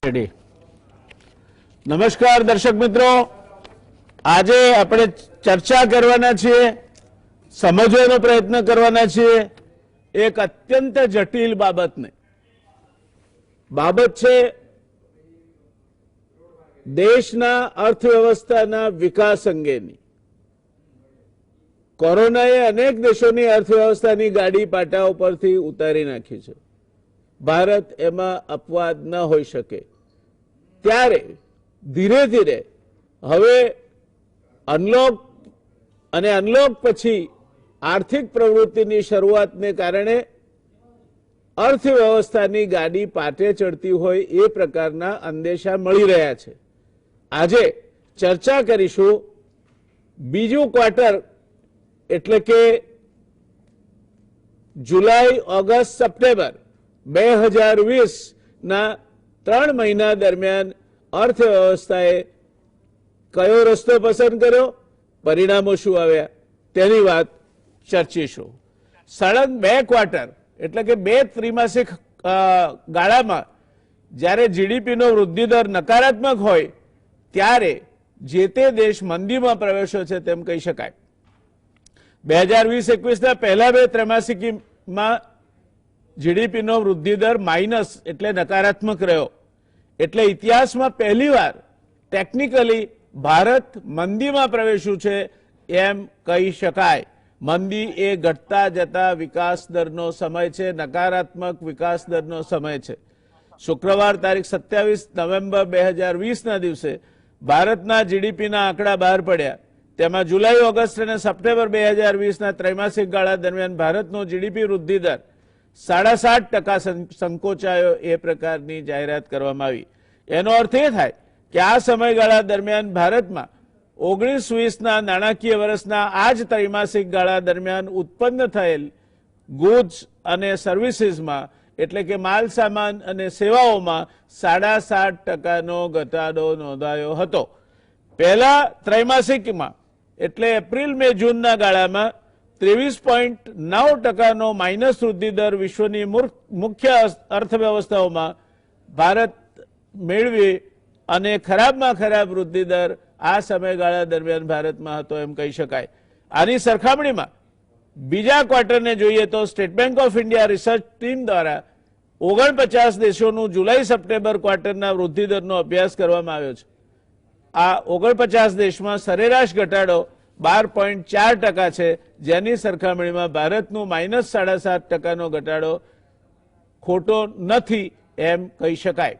Ready. નમસ્કાર દર્શક મિત્રો, આજે આપણે ચર્ચા કરવાના છીએ, સમજવાનો પ્રયત્ન કરવાના છીએ એક અત્યંત જટિલ બાબતને. બાબત છે દેશના અર્થવ્યવસ્થાના વિકાસ અંગેની. કોરોનાએ અનેક દેશોની અર્થવ્યવસ્થાની ગાડી પાટા ઉપરથી ઉતારી નાખી છે. ભારત એમાં અપવાદ ન હોઈ શકે. ત્યારે ધીરે ધીરે હવે અનલોક અને અનલોક પછી આર્થિક પ્રવૃત્તિની શરૂઆતને કારણે અર્થવ્યવસ્થાની ગાડી પાટે ચડતી હોય એ પ્રકારના અંદેશા મળી રહ્યા છે. આજે ચર્ચા કરીશું બીજું ક્વાર્ટર એટલે કે જુલાઈ, ઓગસ્ટ, સપ્ટેમ્બર 2020ના 3 મહિના દરમિયાન અર્થવ્યવસ્થાએ કયો રસ્તો પસંદ કર્યો, પરિણામો શું આવ્યા તેની વાત ચર્ચીશું. સળંગ 2 ક્વાર્ટર એટલે કે 2 ત્રિમાસિક ગાળામાં જ્યારે જીડીપીનો વૃદ્ધિદર નકારાત્મક હોય ત્યારે જે તે દેશ મંદીમાં પ્રવેશ્યો છે તેમ કહી શકાય. 2020-21ના પહેલા 2 ત્રૈમાસિકમાં જીડીપીનો વૃદ્ધિદર માઇનસ એટલે નકારાત્મક રહ્યો. એટલે ઇતિહાસમાં પહેલીવાર ટેકનિકલી ભારત મંદીમાં પ્રવેશ્યું છે એમ કહી શકાય. મંદી એ ઘટતા જતા વિકાસ દરનો સમય છે, નકારાત્મક વિકાસ દરનો સમય છે. શુક્રવાર તારીખ 27 નવેમ્બર 2020ના દિવસે ભારતના જીડીપીના આંકડા બહાર પડ્યા. તેમાં જુલાઈ, ઓગસ્ટ અને સપ્ટેમ્બર 2020ના ત્રૈમાસિક ગાળા દરમિયાન ભારતનો જીડીપી વૃદ્ધિ દર 7.5% સંકોચાયો એ પ્રકારની જાહેરાત કરવામાં આવી. એનો અર્થ એ થાય કે આ સમયગાળા દરમિયાન ભારતમાં 19-20ના નાણાકીય વર્ષના આ જ ત્રૈમાસિક ગાળા દરમિયાન ઉત્પન્ન થયેલ ગુડ્સ અને સર્વિસીસમાં એટલે કે માલ સામાન અને સેવાઓમાં 7.5%નો ઘટાડો નોંધાયો હતો. પહેલા ત્રૈમાસિકમાં એટલે એપ્રિલ, મે, જૂનના ગાળામાં 23.9%નો માઇનસ વૃદ્ધિ દર વિશ્વની મુખ્ય અર્થવ્યવસ્થાઓમાં ભારત મેળવી અને ખરાબમાં ખરાબ વૃદ્ધિ દર આ સમયગાળા દરમિયાન ભારતમાં હતો એમ કહી શકાય. આની સરખામણીમાં બીજા ક્વાર્ટરને જોઈએ તો state bank of India research team દ્વારા 49 દેશોનું જુલાઈ, સપ્ટેમ્બર ક્વાર્ટરના વૃદ્ધિ દરનો અભ્યાસ કરવામાં આવ્યો છે. આ 49 દેશમાં સરેરાશ ઘટાડો 12.4% છે, જેની સરખામણીમાં ભારતનું -7.5%નો ઘટાડો ખોટો નથી એમ કહી શકાય.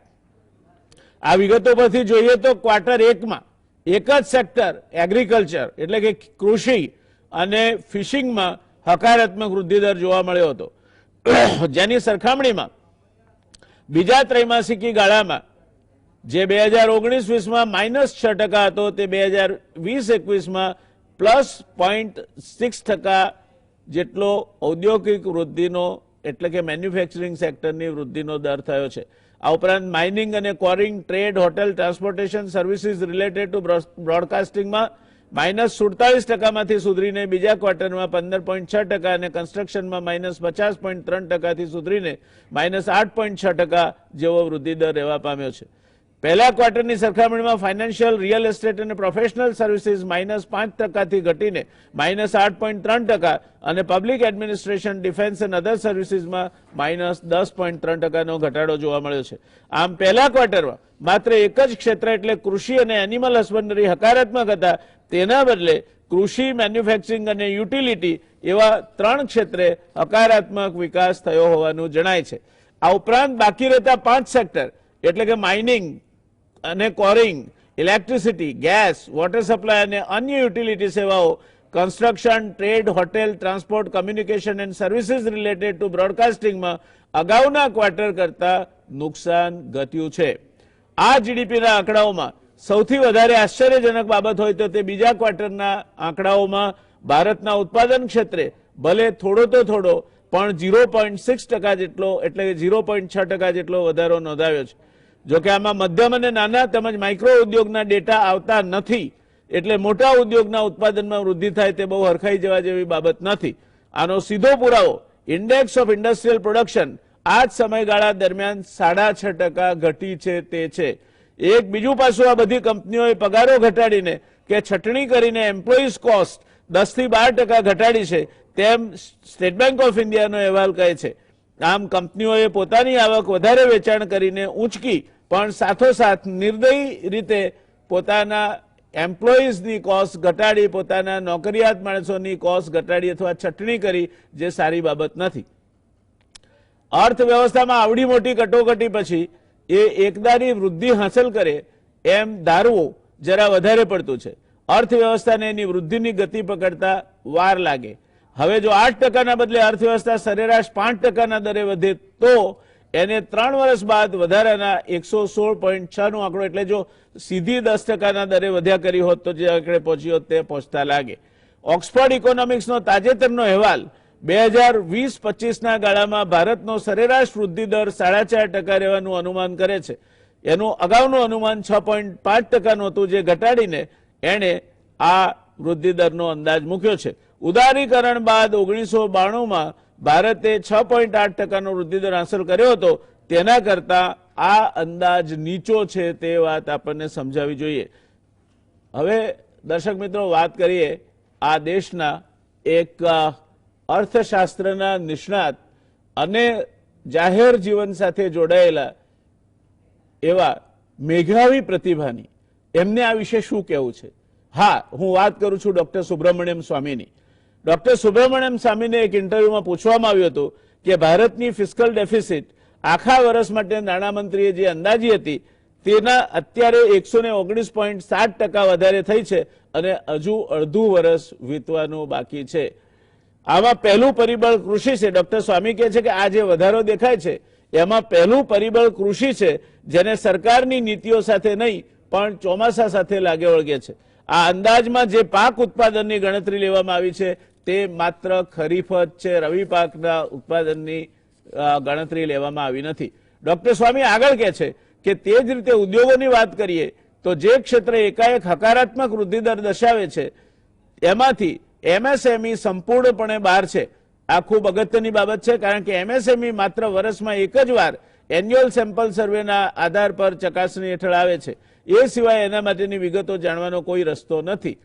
આ વિગતો પરથી જોઈએ તો ક્વાર્ટર 1માં એક જ સેક્ટર એગ્રીકલ્ચર એટલે કે કૃષિ અને ફિશિંગમાં હકારાત્મક વૃદ્ધિદર જોવા મળ્યો હતો, જેની સરખામણીમાં બીજા ત્રૈમાસિકી ગાળામાં જે 2019-20માં -6% હતો તે 2020-21માં +0.6% જેટલો ઔદ્યોગિક વૃદ્ધિનો એટલે કે મેન્યુફેક્ચરિંગ સેક્ટરની વૃદ્ધિનો દર થયો છે. આ ઉપરાંત માઇનિંગ અને quarrying, trade, hotel, transportation services related to બ્રોડકાસ્ટિંગમાં -47%માંથી સુધરીને બીજા ક્વાર્ટરમાં 15.6% અને કન્સ્ટ્રક્શનમાં -50.3%થી સુધરીને -8.6% જેવો વૃદ્ધિ દર રહેવા પામ્યો છે. પહેલા ક્વાર્ટરની સરખામણીમાં ફાઇનાન્શિયલ, રિયલ એસ્ટેટ અને પ્રોફેશનલ સર્વિસીસ -5%થી ઘટીને -8.3% અને પબ્લિક એડમિનિસ્ટ્રેશન, ડિફેન્સ અને અધર સર્વિસીસમાં -10.3%નો ઘટાડો જોવા મળ્યો છે. આમ પહેલા ક્વાર્ટરમાં માત્ર એક જ ક્ષેત્ર એટલે કૃષિ અને એનિમલ હસબન્ડરી હકારાત્મક હતા. તેના બદલે કૃષિ, મેન્યુફેક્ચરિંગ અને યુટિલિટી એવા 3 ક્ષેત્રે હકારાત્મક વિકાસ થયો હોવાનું જણાય છે. આ ઉપરાંત બાકી રહેતા 5 સેક્ટર એટલે કે માઇનિંગ અને quarrying, electricity, gas, water supply અને અન્ય યુટિલિટી સેવાઓ, construction, trade, hotel, transport, communication and services related to બ્રોડકાસ્ટિંગમાં અગાઉના ક્વાર્ટર કરતા નુકસાન ઘટ્યું છે. આ જીડીપીના આંકડાઓમાં સૌથી વધારે આશ્ચર્યજનક બાબત હોય તો તે બીજા ક્વાર્ટરના આંકડાઓમાં ભારતના ઉત્પાદન ક્ષેત્રે ભલે થોડો તો થોડો પણ 0.6% જેટલો એટલે કે 0.6% જેટલો વધારો નોંધાયો છે. જોકે આમાં મધ્યમ અને નાના તેમજ માઇક્રો ઉદ્યોગના ડેટા આવતા નથી, એટલે મોટા ઉદ્યોગના ઉત્પાદનમાં વૃદ્ધિ થાય તે બહુ હરખાઈ જવા જેવી બાબત નથી. આનો સીધો પુરાવો ઇન્ડેક્સ ઓફ ઇન્ડસ્ટ્રીયલ પ્રોડક્શન આ જ સમયગાળા દરમિયાન 6.5% ઘટી છે તે છે. એક બીજું પાછું આ બધી કંપનીઓએ પગારો ઘટાડીને કે છટણી કરીને એમ્પ્લોઈઝ કોસ્ટ 10 થી 12% ઘટાડી છે તેમ સ્ટેટ બેંક ઓફ ઇન્ડિયાનો અહેવાલ કહે છે. આમ કંપનીઓએ પોતાની આવક વધારે વેચાણ કરીને ઊંચકી પણ સાથોસાથ નિર્દયી રીતે પોતાના એમ્પ્લોઈઝની કોસ્ટ ઘટાડી, પોતાના નોકરિયાત માણસોની કોસ્ટ ઘટાડી અથવા છટણી કરી, જે સારી બાબત નથી. અર્થવ્યવસ્થામાં આવડી મોટી કટોકટી પછી એ એકદારી વૃદ્ધિ હાંસલ કરે એમ ધારવું જરા વધારે પડતું છે. અર્થવ્યવસ્થાને એની વૃદ્ધિની ગતિ પકડતા વાર લાગે. હવે જો 8%ના બદલે અર્થવ્યવસ્થા સરેરાશ 5%ના દરે વધે તો એને 3 વર્ષ બાદ વધારાના 116.6નો આંકડો, એટલે જો સીધી 10%ના દરે વધ્યા કરી હોત તો જે આંકડે પહોંચી હોત તે પહોંચતા લાગે. ઓક્સફર્ડ ઇકોનોમિક્સનો તાજેતરનો અહેવાલ 2020-25ના ગાળામાં ભારતનો સરેરાશ વૃદ્ધિ દર 4.5% રહેવાનું અનુમાન કરે છે. એનું અગાઉનું અનુમાન 6.5%નું હતું, જે ઘટાડીને એણે આ વૃદ્ધિ દરનો અંદાજ મૂક્યો છે. ઉદારીકરણ બાદ 1992માં ભારતે 6.8%નો વૃદ્ધિદર હાંસલ કર્યો હતો. તેના કરતા આ અંદાજ નીચો છે તે વાત આપણને સમજાવી જોઈએ. હવે દર્શક મિત્રો, વાત કરીએ આ દેશના એક અર્થશાસ્ત્રના નિષ્ણાત અને જાહેર જીવન સાથે જોડાયેલા એવા મેઘાવી પ્રતિભાની. એમને આ વિશે શું કહેવું છે? હા, હું વાત કરું છું ડોક્ટર સુબ્રમણ્યમ સ્વામીની. ડોક્ટર સુબ્રમણ્યમ સ્વામીને એક ઇન્ટરવ્યુમાં પૂછવામાં આવ્યું હતું કે ભારતની ફિસ્કલ ડેફિસિટ આખા વર્ષ માટે નાણામંત્રીએ જે અંદાજી હતી તેના અત્યારે 119.7% વધારે થઈ છે અને હજુ અડધું વર્ષ વીતવાનું બાકી છે. આમાં પહેલું પરિબળ કૃષિ છે. ડોક્ટર સ્વામી કહે છે કે આ જે વધારો દેખાય છે એમાં પહેલું પરિબળ કૃષિ છે, જેને સરકારની નીતિઓ સાથે નહીં પણ ચોમાસા સાથે લાગે વળગે છે. આ અંદાજમાં જે પાક ઉત્પાદનની ગણતરી લેવામાં આવી છે તે માત્ર ખરીફ જ છે, રવિ પાકના ઉત્પાદનની ગણતરી લેવામાં આવી નથી. ડોક્ટર સ્વામી આગળ કહે છે કે તે જ રીતે ઉદ્યોગોની વાત કરીએ તો જે ક્ષેત્ર એકાએક હકારાત્મક વૃદ્ધિદર દર્શાવે છે એમાંથી એમએસએમઈ સંપૂર્ણપણે બહાર છે. આ ખૂબ અગત્યની બાબત છે, કારણ કે એમએસએમઈ માત્ર વર્ષમાં એક જ વાર એન્યુઅલ સેમ્પલ સર્વેના આધાર પર ચકાસણી હેઠળ આવે છે. એ સિવાય એના માટેની વિગતો જાણવાનો કોઈ રસ્તો નથી.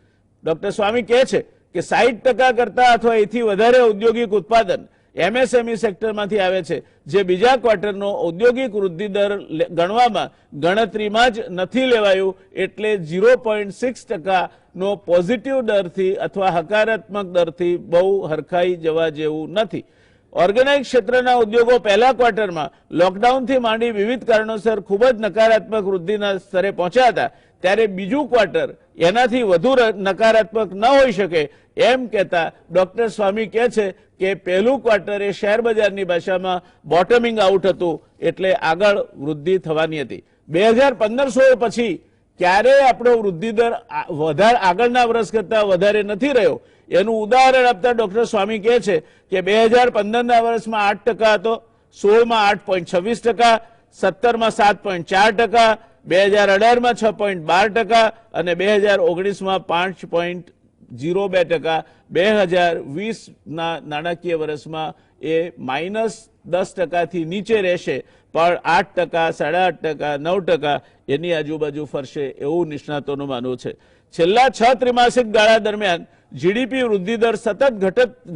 ડોક્ટર સ્વામી કહે છે કે 60% કરતા અથવા એથી વધારે ઔદ્યોગિક ઉત્પાદન એમએસએમઈ સેક્ટરમાંથી આવે છે, જે બીજા ક્વાર્ટરનો ઔદ્યોગિક વૃદ્ધિ દર ગણવામાં ગણતરીમાં જ નથી લેવાયું. એટલે 0.6%નો પોઝિટિવ દરથી અથવા હકારાત્મક દરથી બહુ હરખાઈ જવા જેવું નથી. ઓર્ગેનાઇઝ ક્ષેત્રના ઉદ્યોગો પહેલા ક્વાર્ટરમાં લોકડાઉનથી માંડી વિવિધ કારણોસર ખૂબ જ નકારાત્મક વૃદ્ધિના સ્તરે પહોંચ્યા હતા, ત્યારે બીજું ક્વાર્ટર એનાથી વધુ નકારાત્મક ન હોઈ શકે એમ કહેતા ડોક્ટર સ્વામી કહે છે કે પહેલું ક્વાર્ટર એ શેર બજારની ભાષામાં બોટમિંગ આઉટ હતું, એટલે આગળ વૃદ્ધિ થવાની હતી. 2015-16 પછી ક્યારેય આપણો વૃદ્ધિદર વધારે આગળના વર્ષ કરતા વધારે નથી રહ્યો. એનું ઉદાહરણ આપતા ડોક્ટર સ્વામી કહે છે કે 2015ના વર્ષમાં 8% હતો, 16માં 8.26%, 17માં 7.4%, 2018માં 6.12% અને 2019માં 5.02%. 2020ના નાણાકીય વર્ષમાં એ -10%થી નીચે રહેશે, પણ 8%, 8.5%, 9% એની આજુબાજુ ફરશે એવું નિષ્ણાતોનું માનવું છે. છેલ્લા 6 ત્રિમાસિક ગાળા દરમિયાન જીડીપી વૃદ્ધિદર સતત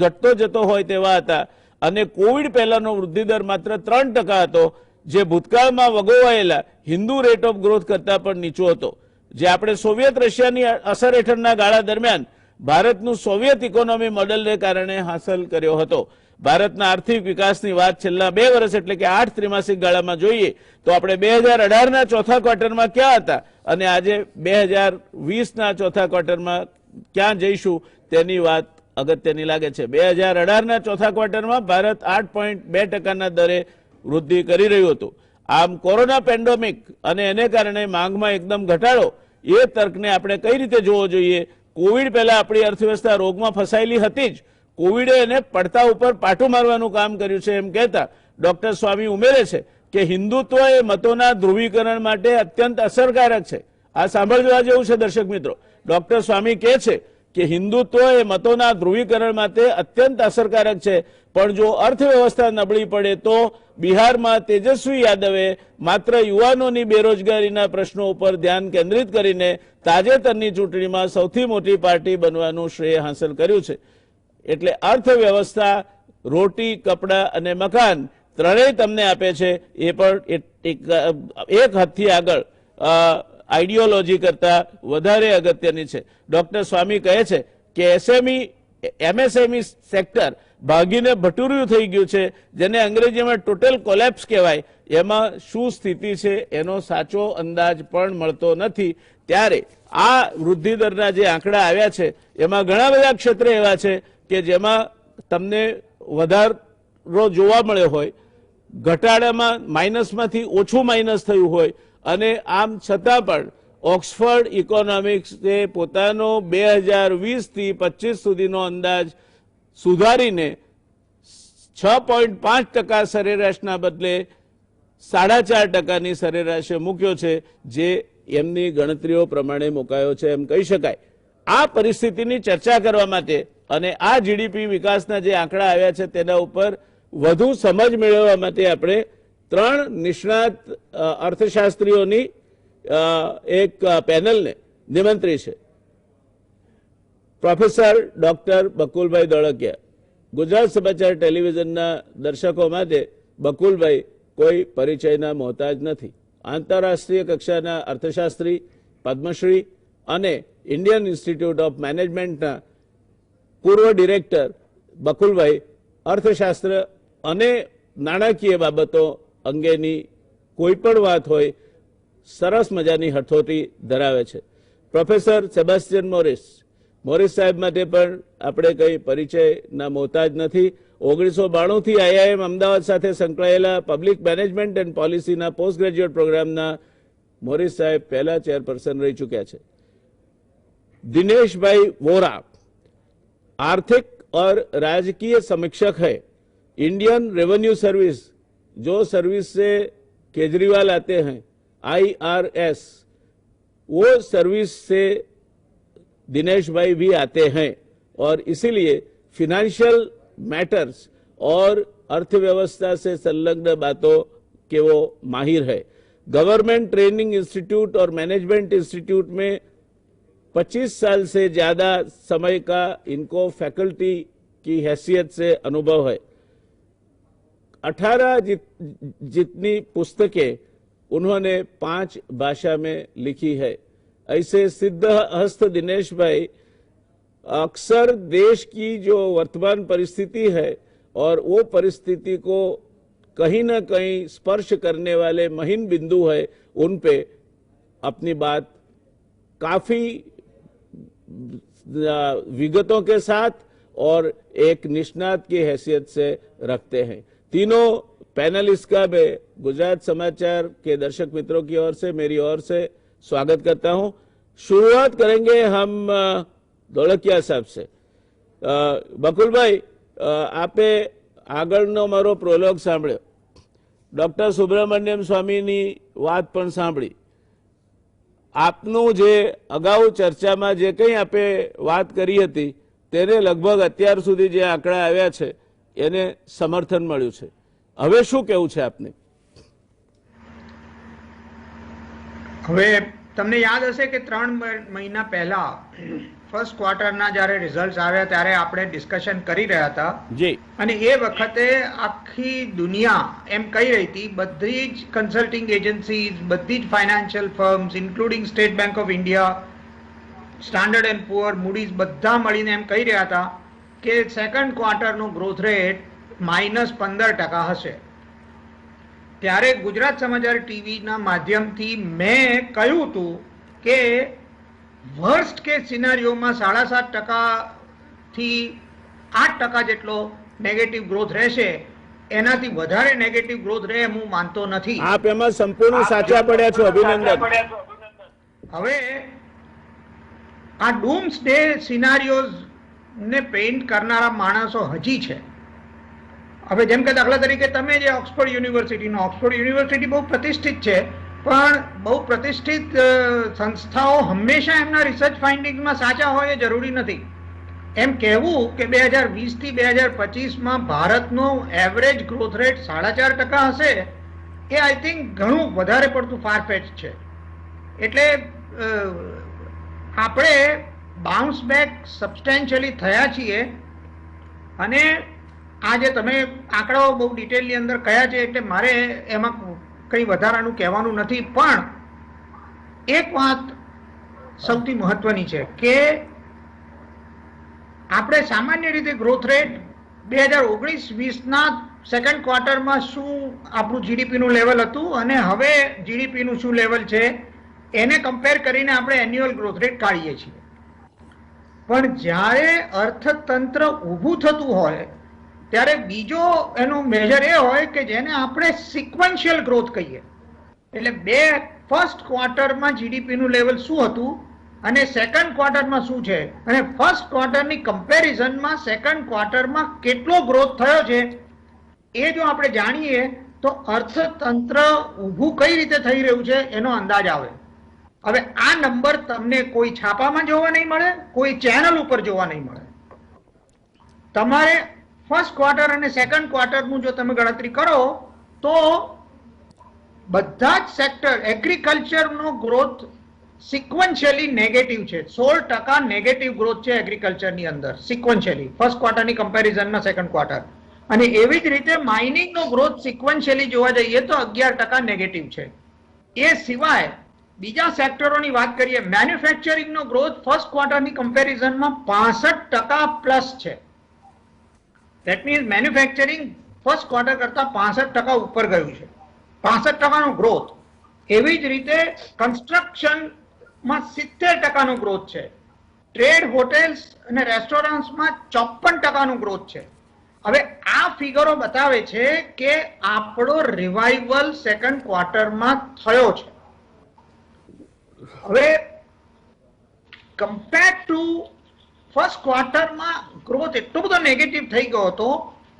ઘટતો જતો હોય તેવા હતા અને કોવિડ પહેલાનો વૃદ્ધિદર માત્ર 3% હતો, જે ભૂતકાળમાં વગોવાયેલા હિન્દુ રેટ ઓફ ગ્રોથ કરતા પણ નીચો હતો. જે આપણે સોવિયત રશિયાની અસર હેઠળના ગાળા દરમિયાન ભારતનું સોવિયત ઇકોનોમી મોડેલને કારણે હાંસલ કર્યો હતો. ભારતના આર્થિક વિકાસની વાત છેલ્લા 2 વર્ષ એટલે કે 8 ત્રિમાસિક ગાળામાં જોઈએ તો આપણે 2018ના ચોથા ક્વાર્ટરમાં ક્યાં હતા અને આજે 2020ના ચોથા ક્વાર્ટરમાં ક્યાં જઈશું તેની વાત અગત્યની લાગે છે. 2018ના ચોથા ક્વાર્ટરમાં ભારત 8.2%ના દરે વૃદ્ધિ કરી રહ્યું હતું. આમ કોરોના પેન્ડેમિક અને એને કારણે માંગમાં એકદમ ઘટાડો, એ તર્કને આપણે કઈ રીતે જોવો જોઈએ? કોવિડ પહેલા આપણી અર્થવ્યવસ્થા રોગમાં ફસાયેલી હતી જ, કોવિડે એને પડતા ઉપર પાટું મારવાનું કામ કર્યું છે એમ કહેતા ડોક્ટર સ્વામી ઉમેરે છે કે હિન્દુત્વ એ મતોના ધ્રુવીકરણ માટે અત્યંત અસરકારક છે. આ સાંભળવા જેવું છે દર્શક મિત્રો. ડોક્ટર સ્વામી કહે છે કે હિન્દુત્વ એ મતોના ધ્રુવીકરણ માટે અત્યંત અસરકારક છે, પણ જો અર્થવ્યવસ્થા નબળી પડે તો બિહારમાં તેજસ્વી યાદવે માત્ર યુવાનોની બેરોજગારીના પ્રશ્નો ઉપર ધ્યાન કેન્દ્રિત કરીને તાજેતરની ચૂંટણીમાં સૌથી મોટી પાર્ટી બનવાનું શ્રેય હાંસલ કર્યું છે. એટલે અર્થવ્યવસ્થા, રોટી, કપડાં અને મકાન ત્રણેય તમને આપે છે. એ પણ એક હદથી આગળ આઈડિયોલોજી કરતા વધારે અગત્યની છે. ડોક્ટર સ્વામી કહે છે કે એમએસએમઈ સેક્ટર ભાગીને ભટુર્યું થઈ ગયું છે, જેને અંગ્રેજીમાં ટોટલ કોલેપ્સ કહેવાય. એમાં શું સ્થિતિ છે એનો સાચો અંદાજ પણ મળતો નથી. ત્યારે આ વૃદ્ધિ દરના જે આંકડા આવ્યા છે એમાં ઘણા બધા ક્ષેત્ર એવા છે કે જેમાં તમને વધારો જોવા મળ્યો હોય, ઘટાડામાં માઇનસમાંથી ઓછું માઇનસ થયું હોય, અને આમ છતાં પણ ઓક્સફર્ડ ઇકોનોમિક્સે પોતાનો 2020થી 25 સુધીનો અંદાજ સુધારીને 6.5% સરેરાશના બદલે 4.5%ની સરેરાશે મૂક્યો છે, જે એમની ગણતરીઓ પ્રમાણે મુકાયો છે એમ કહી શકાય. આ પરિસ્થિતિની ચર્ચા કરવા માટે અને આ જીડીપી વિકાસના જે આંકડા આવ્યા છે તેના ઉપર વધુ સમજ મેળવવા માટે આપણે ત્રણ નિષ્ણાત અર્થશાસ્ત્રીઓની એક પેનલને નિમંત્રી છે. Professor doctor Bakulbhai Dholakia. ગુજરાત સમાચાર ટેલિવિઝનના દર્શકો માટે બકુલભાઈ કોઈ પરિચયના મોહતાજ નથી. આંતરરાષ્ટ્રીય કક્ષાના અર્થશાસ્ત્રી, પદ્મશ્રી અને ઇન્ડિયન ઇન્સ્ટિટ્યૂટ ઓફ મેનેજમેન્ટના પૂર્વ ડિરેક્ટર બકુલભાઈ અર્થશાસ્ત્ર અને નાણાકીય બાબતો અંગેની કોઈ પણ વાત હોય સરસ મજાની હઠોટી ધરાવે છે. પ્રોફેસર સેબાસ્ટિયન મોરિસ સાહેબ માટે પણ આપણે કંઈ પરિચયના મોહતાજ નથી. 1992થી આઈઆઈએમ અમદાવાદ સાથે સંકળાયેલા પબ્લિક મેનેજમેન્ટ એન્ડ પોલિસીના પોસ્ટ ગ્રેજ્યુએટ પ્રોગ્રામના મોરિસ સાહેબ પહેલા ચેરપર્સન રહી ચૂક્યા છે. दिनेश भाई वोरा आर्थिक और राजकीय समीक्षक है. इंडियन रेवेन्यू सर्विस, जो सर्विस से केजरीवाल आते हैं, IRS, वो सर्विस से दिनेश भाई भी आते हैं और इसीलिए फिनेंशियल मैटर्स और अर्थव्यवस्था से संलग्न बातों के वो माहिर है. गवर्नमेंट ट्रेनिंग इंस्टीट्यूट और मैनेजमेंट इंस्टीट्यूट में 25 साल से ज्यादा समय का इनको फैकल्टी की हैसियत से अनुभव है. 18 जितनी पुस्तकें उन्होंने 5 भाषा में लिखी है. ऐसे सिद्ध हस्त दिनेश भाई अक्सर देश की जो वर्तमान परिस्थिति है और वो परिस्थिति को कहीं न कहीं स्पर्श करने वाले महीन बिंदु है, उन पे अपनी बात काफी विगतों के साथ और एक निष्णात की हैसियत से रखते हैं. तीनों पैनलिस्ट का मैं गुजरात समाचार के दर्शक मित्रों की ओर से, मेरी ओर से स्वागत करता हूं. शुरुआत करेंगे हम ધોળકિયા સાહેબ से. બકુલ ભાઈ, આપે આગળનો મારો પ્રોલોગ સાંભળ્યો, ડોક્ટર સુબ્રમણ્યમ સ્વામીની વાત પણ સાંભળી. આપનું જે અગાઉ ચર્ચામાં જે કંઈ આપે વાત કરી હતી તેને લગભગ અત્યાર સુધી જે આંકડા આવ્યા છે એને સમર્થન મળ્યું છે. હવે શું કહેવું છે આપને? હવે તમને યાદ હશે કે 3 મહિના પહેલા ફર્સ્ટ ક્વાર્ટરના જ્યારે રિઝલ્ટ્સ આવ્યા ત્યારે આપણે ડિસ્કશન કરી રહ્યા હતા જી, અને એ વખતે આખી દુનિયા એમ કહી રહી હતી, બધી જ કન્સલ્ટિંગ એજન્સીઝ, બધી જ financial firms including state bank of India, standard and poor, Moody's બધા મળીને એમ કહી રહ્યા હતા કે સેકન્ડ ક્વાર્ટરનો ગ્રોથ રેટ -15% હશે. ત્યારે ગુજરાત સમાચાર ટીવીના માધ્યમથી મેં કહ્યું હતું કે વર્સ્ટ કેસ સિનારીઓમાં 7.5% થી 8% જેટલો નેગેટિવ ગ્રોથ રહેશે. એનાથી વધારે નેગેટિવ ગ્રોથ રહે હું માનતો નથી. આપ એમાં સંપૂર્ણ સાચા પડ્યા છો, અભિનંદન. હવે આ ડૂમ્સ ડે સિનારીઓઝ ને પેઇન્ટ કરનારા માણસો હજી છે. હવે જેમ કે દાખલા તરીકે તમે જે ઓક્સફર્ડ યુનિવર્સિટી બહુ પ્રતિષ્ઠિત છે, પણ બહુ પ્રતિષ્ઠિત સંસ્થાઓ હંમેશા એમના રિસર્ચ ફાઇન્ડિંગ્સમાં સાચા હોય એ જરૂરી નથી. એમ કહેવું કે 2020 થી 2025 ભારતનો એવરેજ ગ્રોથ રેટ 4.5% હશે, એ આઈ થિંક ઘણું વધારે પડતું ફારફેચ છે. એટલે આપણે બાઉન્સ બેક સબસ્ટેન્શિયલી થયા છીએ. અને આ જે તમે આંકડાઓ બહુ ડિટેલની અંદર કયા છે એટલે મારે એમાં કંઈ વધારાનું કહેવાનું નથી. પણ એક વાત સૌથી મહત્વની છે કે આપણે સામાન્ય રીતે ગ્રોથ રેટ 2019-20ના સેકન્ડ ક્વાર્ટરમાં શું આપણું જીડીપીનું લેવલ હતું અને હવે જીડીપીનું શું લેવલ છે એને કમ્પેર કરીને આપણે એન્યુઅલ ગ્રોથ રેટ કાઢીએ છીએ. પણ જ્યારે અર્થતંત્ર ઊભું થતું હોય ત્યારે બીજો એનો મેજર એ હોય કે જેને આપણે સિક્વન્શિયલ ગ્રોથ કહીએ. એટલે ફર્સ્ટ ક્વાર્ટરમાં જીડીપીનું લેવલ શું હતું અને સેકન્ડ ક્વાર્ટરમાં શું છે, અને ફર્સ્ટ ક્વાર્ટરની કમ્પેરિઝનમાં સેકન્ડ ક્વાર્ટરમાં કેટલો ગ્રોથ થયો છે એ જો આપણે જાણીએ તો અર્થતંત્ર ઊભું કઈ રીતે થઈ રહ્યું છે એનો અંદાજ આવે. હવે આ નંબર તમને કોઈ છાપામાં જોવા નહીં મળે, કોઈ ચેનલ ઉપર જોવા નહીં મળે. તમારે ફર્સ્ટ ક્વાર્ટર અને સેકન્ડ ક્વાર્ટરનું જો તમે ગણતરી કરો તો બધા જ સેક્ટર, એગ્રીકલ્ચરનો ગ્રોથ સિક્વન્શિયલી નેગેટિવ છે. 16% નેગેટિવ ગ્રોથ છે એગ્રીકલ્ચરની અંદર સિક્વન્શિયલી ફર્સ્ટ ક્વાર્ટરની કમ્પેરિઝનમાં સેકન્ડ ક્વાર્ટર. અને એવી જ રીતે માઇનિંગનો ગ્રોથ સિક્વન્શિયલી જોવા જઈએ તો 11% નેગેટિવ છે. એ સિવાય બીજા સેક્ટરોની વાત કરીએ, મેન્યુફેક્ચરિંગનો ગ્રોથ ફર્સ્ટ ક્વાર્ટરની કમ્પેરિઝનમાં 65% પ્લસ છે. That means manufacturing first quarter કરતા 65% ઉપર ગયું છે, 65%નો ગ્રોથ. એવી જ રીતે કન્સ્ટ્રક્શનમાં 70%નો ગ્રોથ છે. ટ્રેડ, હોટેલ્સ અને રેસ્ટોરન્ટ્સમાં 54%નો ગ્રોથ છે. હવે આ ફિગરો બતાવે છે કે આપણો રિવાઇવલ સેકન્ડ ક્વાર્ટરમાં થયો છે. હવે કમ્પેર ટુ ફર્સ્ટ ક્વાર્ટરમાં ગ્રોથ એટલો બધો નેગેટિવ થઈ ગયો હતો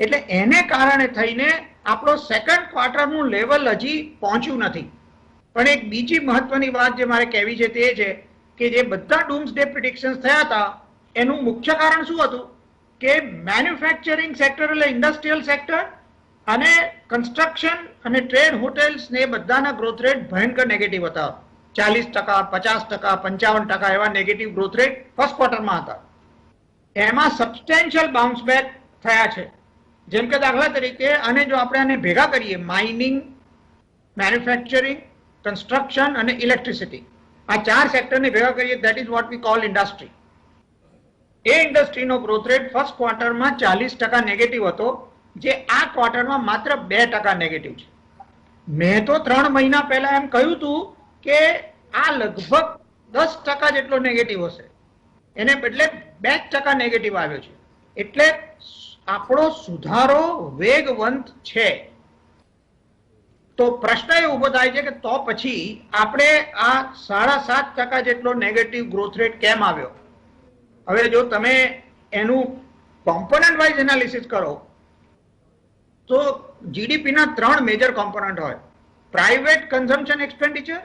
એટલે એને કારણે થઈને આપણો સેકન્ડ ક્વાર્ટરનું લેવલ હજી પહોંચ્યું નથી. પણ એક બીજી મહત્વની વાત જે મારે કહેવી છે તે છે કે જે બધા ડૂમ્સડે પ્રિડિક્શન્સ થયા હતા એનું મુખ્ય કારણ શું હતું કે મેન્યુફેક્ચરિંગ સેક્ટર એટલે ઇન્ડસ્ટ્રીયલ સેક્ટર અને કન્સ્ટ્રક્શન અને ટ્રેડ, હોટેલ્સ ને બધાના ગ્રોથ રેટ ભયંકર નેગેટિવ હતા. 40%, 50%, 55% એવા નેગેટિવ ગ્રોથ રેટ ફર્સ્ટ ક્વાર્ટરમાં હતા. એમાં સબસ્ટેન્શિયલ બાઉન્સ બેક થયા છે. જેમ કે દાખલા તરીકે આને જો આપણે આને ભેગા કરીએ, માઇનિંગ, મેન્યુફેક્ચરિંગ, કન્સ્ટ્રક્શન અને ઇલેક્ટ્રિસિટી, આ 4 સેક્ટરને ભેગા કરીએ, that is what we call industry. એ ઇન્ડસ્ટ્રીનો ગ્રોથ રેટ ફર્સ્ટ ક્વાર્ટરમાં 40% નેગેટિવ હતો, જે આ ક્વાર્ટરમાં માત્ર 2% નેગેટિવ છે. મેં તો 3 મહિના પહેલા એમ કહ્યું હતું કે આ લગભગ 10% જેટલો નેગેટિવ હશે, એને બદલે 2% નેગેટિવ આવ્યો છે. એટલે આપણો સુધારો વેગવંત છે. તો પ્રશ્ન એ ઉભો થાય છે કે તો પછી આપણે આ 7.5% જેટલો નેગેટિવ ગ્રોથ રેટ કેમ આવ્યો? હવે જો તમે એનું કોમ્પોનન્ટ વાઇઝ એનાલિસિસ કરો તો જીડીપીના 3 મેજર કોમ્પોનન્ટ હોય: private consumption expenditure,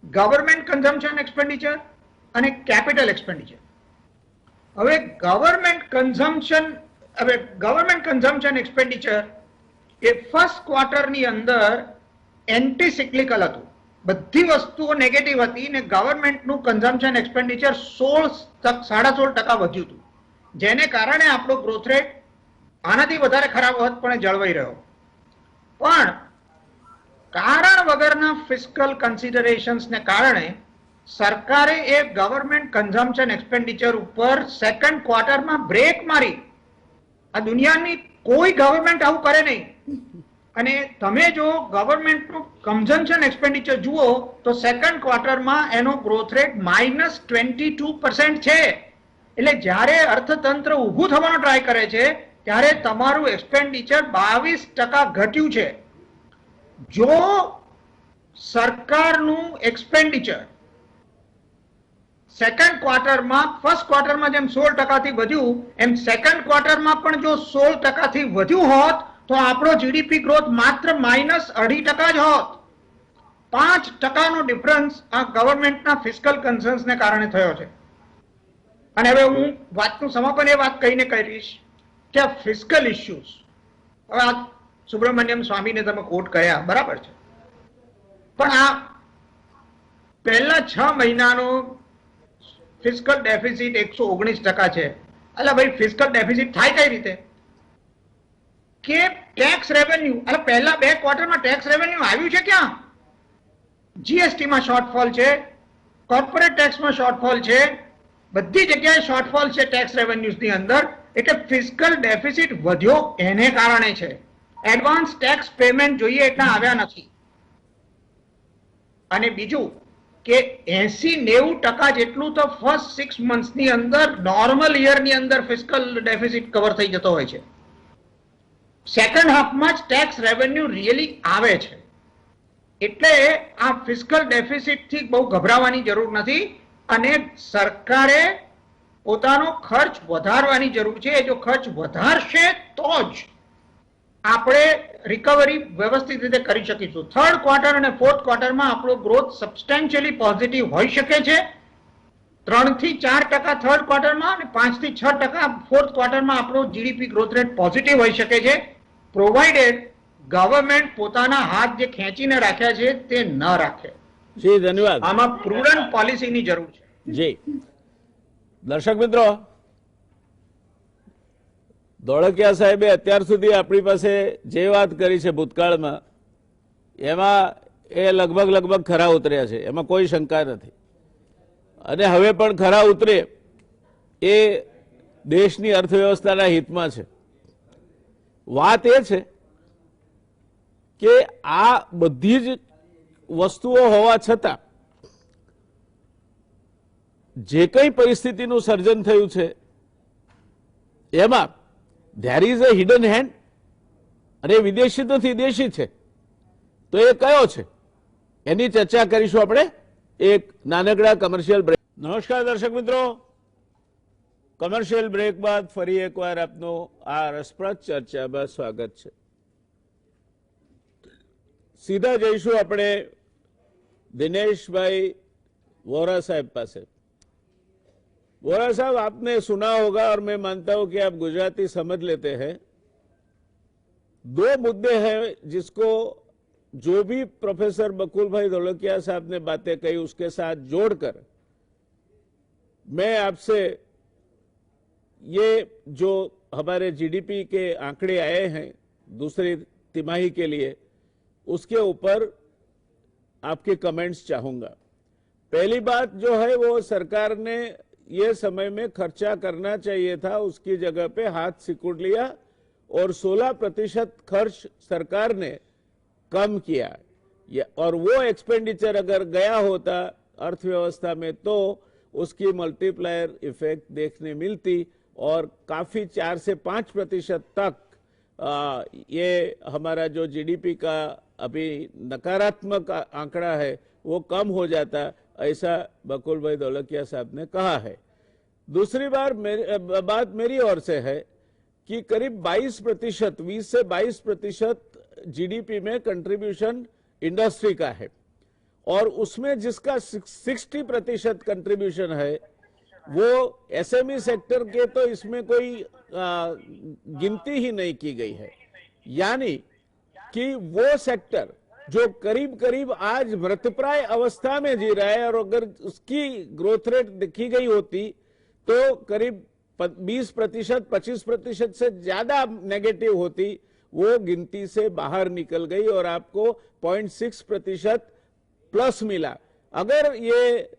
government consumption expenditure અને કેપિટલ એક્સપેન્ડિચર. હવે ગવર્મેન્ટ કન્ઝમ્પશન એક્સપેન્ડિચર એ ફર્સ્ટ ક્વાર્ટરની અંદર એન્ટી સિક્લિકલ હતું, બધી વસ્તુઓ નેગેટિવ હતી ને ગવર્મેન્ટનું કન્ઝમ્પશન એક્સપેન્ડિચર 16.5% વધ્યું હતું, જેને કારણે આપણો ગ્રોથ રેટ આનાથી વધારે ખરાબ હોત પણ જળવાઈ રહ્યો. પણ કારણ વગરના ફિસ્કલ કન્સિડરેશન્સને કારણે સરકારે એ ગવર્મેન્ટ કન્ઝમ્પશન એક્સપેન્ડિચર ઉપર સેકન્ડ ક્વાર્ટરમાં બ્રેક મારી. આ દુનિયાની કોઈ ગવર્મેન્ટ આવું કરે નહીં. અને તમે જો ગવર્મેન્ટનું કન્ઝમ્પશન એક્સપેન્ડિચર જુઓ તો સેકન્ડ ક્વાર્ટરમાં એનો ગ્રોથ રેટ -22% છે. એટલે જ્યારે અર્થતંત્ર ઊભું થવાનો ટ્રાય કરે છે ત્યારે તમારું એક્સપેન્ડિચર 22% ઘટ્યું છે. જો સરકારનું એક્સપેન્ડિચર સેકન્ડ ક્વાર્ટરમાં ફર્સ્ટ ક્વાર્ટરમાં જેમ 16% થી વધ્યું એમ સેકન્ડ ક્વાર્ટરમાં પણ જો 16% થી વધ્યું હોત તો આપણો જીડીપી ગ્રોથ માત્ર -2.5% જ હોત. 5%નો ડિફરન્સ આ ગવર્મેન્ટના ફિસ્કલ કન્સર્ન્સને કારણે થયો છે. અને હવે હું વાતનું સમાપન એ વાત કહીને કરીશ કે આ ફિસ્કલ ઇશ્યુઝ, હવે આ સુબ્રમણ્યમ સ્વામીને તમે કોટ કર્યા બરાબર છે, પણ આ પહેલા 6 મહિનાનો ફિસ્કલ ડેફિસિટ 119% છે. એટલે ભાઈ ફિસ્કલ ડેફિસિટ થાય કઈ રીતે કે ટેક્સ રેવન્યુ, એટલે પહેલા 2 ક્વાર્ટરમાં ટેક્સ રેવન્યુ આવ્યું છે ક્યાં? જીએસટી માં શોર્ટફોલ છે, કોર્પોરેટ ટેક્સમાં શોર્ટફોલ છે, બધી જગ્યાએ શોર્ટફોલ છે ટેક્સ રેવન્યુઝની અંદર. એટલે ફિસ્કલ ડેફિસિટ વધ્યો એને કારણે છે. એડવાન્સ ટેક્સ પેમેન્ટ જોઈએ એટલા આવ્યા નથી. અને બીજું કે 80-90% જેટલું તો ફર્સ્ટ 6 મંથ્સની અંદર નોર્મલ યરની અંદર ફિસ્કલ ડેફિસિટ કવર થઈ જતો હોય છે. સેકન્ડ હાફમાં જ ટેક્સ રેવન્યુ રિયલી આવે છે. એટલે આ ફિસ્કલ ડેફિસિટથી બહુ ગભરાવાની જરૂર નથી અને સરકારે પોતાનો ખર્ચ વધારવાની જરૂર છે. જો ખર્ચ વધારશે તો જ આપણે રિકવરી વ્યવસ્થિત રીતે કરી શકીશું. થર્ડ ક્વાર્ટર અને ફોર્થ ક્વાર્ટરમાં આપણો ગ્રોથ સબસ્ટેન્શિયલી પોઝિટિવ હોઈ શકે છે. 3-4% થર્ડ ક્વાર્ટરમાં અને 5-6% ફોર્થ ક્વાર્ટરમાં આપણો જીડીપી ગ્રોથ રેટ પોઝિટિવ હોઈ શકે છે, પ્રોવાઇડેડ ગવર્મેન્ટ પોતાના હાથ જે ખેંચીને રાખ્યા છે તે ન રાખે. જી ધન્યવાદ. આમાં પ્રુડન્ટ પોલિસીની જરૂર છે. જી દર્શક મિત્રો, ધોળકિયા સાહેબે અત્યાર સુધી આપણી પાસે જે વાત કરી છે ભૂતકાળમાં, એમાં એ લગભગ ખરા ઉતર્યા છે, એમાં કોઈ શંકા નથી. અને હવે પણ ખરા ઉતરે એ દેશની અર્થવ્યવસ્થાના હિતમાં છે. વાત એ છે કે આ બધી જ વસ્તુઓ હોવા છતાં જે કંઈ પરિસ્થિતિનું સર્જન થયું છે એમાં there is a hidden hand, અને વિદેશી નથી દેશી છે. તો એ કયો છે એની ચર્ચા કરીશું આપણે એક નાનકડા કમર્શિયલ બ્રેક. નમસ્કાર દર્શક મિત્રો, કમર્શિયલ બ્રેક બાદ ફરી એકવાર આપનું આ રસપ્રદ ચર્ચામાં સ્વાગત છે. सीधा जईशु अपने दिनेश भाई वोरा साहब पास. वोरा साहब, आपने सुना होगा और मैं मानता हूं कि आप गुजराती समझ लेते हैं. 2 मुद्दे हैं जिसको जो भी प्रोफेसर बकुल भाई धोलकिया साहब ने बातें कही उसके साथ जोड़कर मैं आपसे ये जो हमारे जीडीपी के आंकड़े आए हैं दूसरी तिमाही के लिए, उसके ऊपर आपके कमेंट्स चाहूंगा. पहली बात जो है वो सरकार ने ये समय में खर्चा करना चाहिए था, उसकी जगह पे हाथ सिकुड़ लिया और 16% खर्च सरकार ने कम किया. और वो एक्सपेंडिचर अगर गया होता अर्थव्यवस्था में तो उसकी मल्टीप्लायर इफेक्ट देखने मिलती और काफी 4 से 5% तक ये हमारा जो जीडीपी का अभी नकारात्मक आंकड़ा है वो कम हो जाता, ऐसा बकुल भाई धोलकिया साहब ने कहा है. दूसरी बात मेरी ओर से है कि करीब 22%, 20 से 22% जीडीपी में कंट्रीब्यूशन इंडस्ट्री का है और उसमें जिसका 60% कंट्रीब्यूशन है वो एसएमई सेक्टर के, तो इसमें कोई गिनती ही नहीं की गई है. यानी कि वो सेक्टर जो करीब करीब आज मृतप्राय अवस्था में जी रहा है और अगर उसकी ग्रोथ रेट देखी गई होती तो करीब 20%, 25% से ज्यादा नेगेटिव होती, वो गिनती से बाहर निकल गई और आपको 0.6% प्लस मिला. अगर ये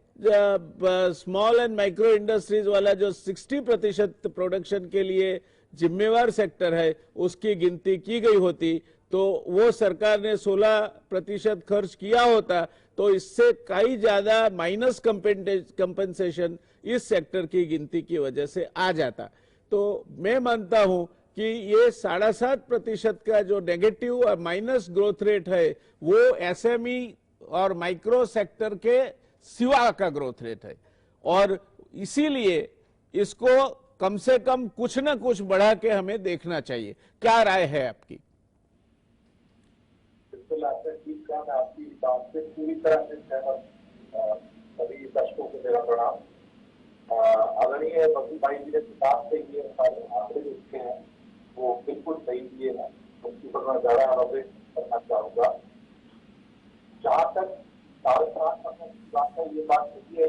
स्मॉल एंड माइक्रो इंडस्ट्रीज वाला जो 60% प्रोडक्शन के लिए जिम्मेवार सेक्टर है उसकी गिनती की गई होती तो वो सरकार ने 16% खर्च किया होता तो इससे कई ज्यादा माइनस कंपेंसेशन इस सेक्टर की गिनती की वजह से आ जाता. तो मैं मानता हूं कि ये 7.5% का जो नेगेटिव और माइनस ग्रोथ रेट है वो एसएमई और माइक्रो सेक्टर के सिवा का ग्रोथ रेट है और इसीलिए इसको कम से कम कुछ न कुछ बढ़ा के हमें देखना चाहिए. क्या राय है आपकी? बिल्कुल आपने ठीक कहा, मैं आपकी बात से पूरी तरह से सहमत. सभी दर्शकों को मेरा प्रणाम. आदरणीय बसु भाई जी के हिसाब से ये सारे आंकड़े जो लिखे हैं वो बिल्कुल सही दिए हैं, उनके ऊपर मैं ज्यादा आरोपित करना चाहूंगा। जहाँ तक 7.5% की बात है, ये बात सही है।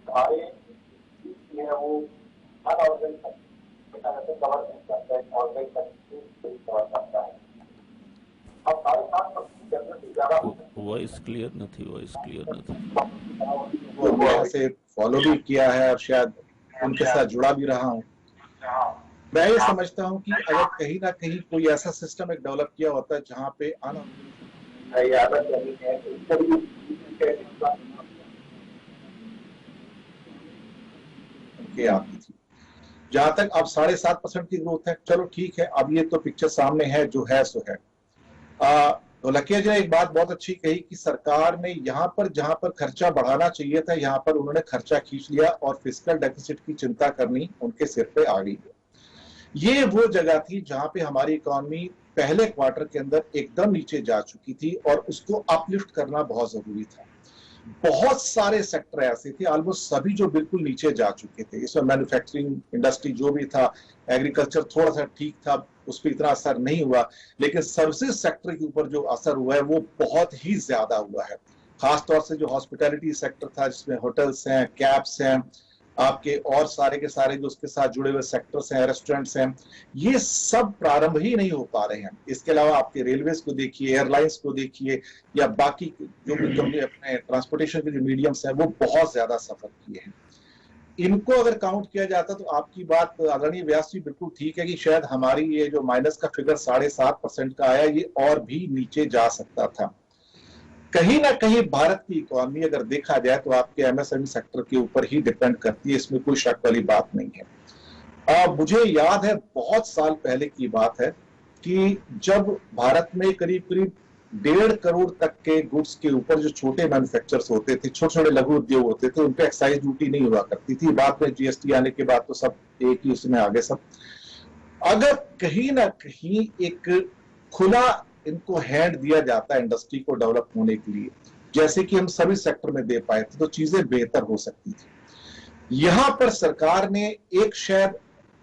हमारे है वो हर ऑर्गेनाइजेशन कवर नहीं करता है, ऑर्गेनाइजेशन कवर करता है। अब 7.5% जनरल ज्यादा वॉइस क्लियर नहीं वो यहाँ से फॉलो भी किया है और शायद उनके साथ जुड़ा भी रहा हूँ। मैं ये समझता हूँ कि अगर कहीं ना कहीं कोई ऐसा सिस्टम एक डेवलप किया होता है जहाँ पे आदत नहीं है, आती थी। जहां तक अब 7.5% की ग्रोथ है, चलो ठीक है, अब ये तो पिक्चर सामने है, जो है सो है। ढोलकिया जी ने एक बात बहुत अच्छी कही कि सरकार ने यहाँ पर जहां पर खर्चा बढ़ाना चाहिए था, यहाँ पर उन्होंने खर्चा खींच लिया और फिस्कल डेफिसिट की चिंता करनी उनके सिर पे आ गई है। ये वो जगह थी जहां पे हमारी इकोनॉमी पहले क्वार्टर के अंदर एकदम नीचे जा चुकी थी और उसको अपलिफ्ट करना बहुत जरूरी था। बहुत सारे सेक्टर ऐसे थे, ऑलमोस्ट सभी, जो बिल्कुल नीचे जा चुके थे। इसमें मैन्युफैक्चरिंग इंडस्ट्री जो भी था, एग्रीकल्चर थोड़ा सा ठीक था, उस पर इतना असर नहीं हुआ, लेकिन सर्विसेज सेक्टर के ऊपर जो असर हुआ है वो बहुत ही ज्यादा हुआ है। खासतौर से जो हॉस्पिटैलिटी सेक्टर था, जिसमें होटल्स हैं, कैब्स हैं, आपके और सारे के सारे जो उसके साथ जुड़े हुए सेक्टर्स हैं, रेस्टोरेंट्स हैं, ये सब प्रारंभ ही नहीं हो पा रहे हैं। इसके अलावा आपके रेलवेज को देखिए, एयरलाइंस को देखिए, या बाकी जो भी अपने ट्रांसपोर्टेशन के जो मीडियम्स हैं, वो बहुत ज्यादा सफर किए हैं। इनको अगर काउंट किया जाता तो आपकी बात आदरणीय व्यास जी बिल्कुल ठीक है कि शायद हमारी ये जो माइनस का फिगर 7.5% का आया, ये और भी नीचे जा सकता था। कहीं ना कहीं भारत की इकोनॉमी अगर देखा जाए तो आपके एमएसएमई सेक्टर के ऊपर ही डिपेंड करती है, इसमें कोई शक वाली बात नहीं है। मुझे याद है, बहुत साल पहले की बात है कि जब भारत में करीब करीब 1.5 करोड़ तक के गुड्स के ऊपर जो छोटे मैन्युफैक्चरर्स होते थे, छोटे छोटे लघु उद्योग होते थे, उन पे एक्साइज ड्यूटी नहीं हुआ करती थी। बाद में जीएसटी आने के बाद तो सब एक ही उसमें आगे सब। अगर कहीं ना कहीं एक खुला इनको हैंड दिया जाता है इंडस्ट्री को डेवलप होने के लिए, जैसे कि हम सभी सेक्टर में दे पाए थे, तो चीजें बेहतर हो सकती थी। यहां पर सरकार ने शायद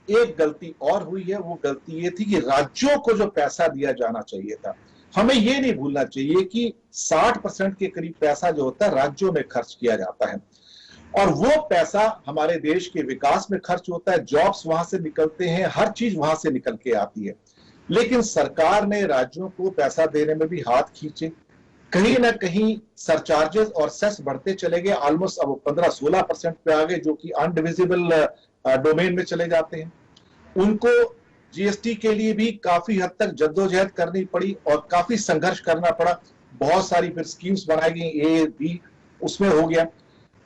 एक गलती और हुई है। वो गलती ये थी कि राज्यों को जो पैसा दिया जाना चाहिए था, हमें ये नहीं भूलना चाहिए कि 60% के करीब पैसा जो होता है राज्यों में खर्च किया जाता है, और वो पैसा हमारे देश के विकास में खर्च होता है, जॉब्स वहां से निकलते हैं, हर चीज वहां से निकल के आती है। लेकिन सरकार ने राज्यों को पैसा देने में भी हाथ खींचे। कहीं ना कहीं सरचार्जेस और सेस बढ़ते चले गए, ऑलमोस्ट अब 15-16% पे आ गए, जो कि अनडिविजिबल डोमेन में चले जाते हैं। उनको जीएसटी के लिए भी काफी हद तक जद्दोजहद करनी पड़ी और काफी संघर्ष करना पड़ा। बहुत सारी फिर स्कीम्स बनाई गई, ए बी, उसमें हो गया।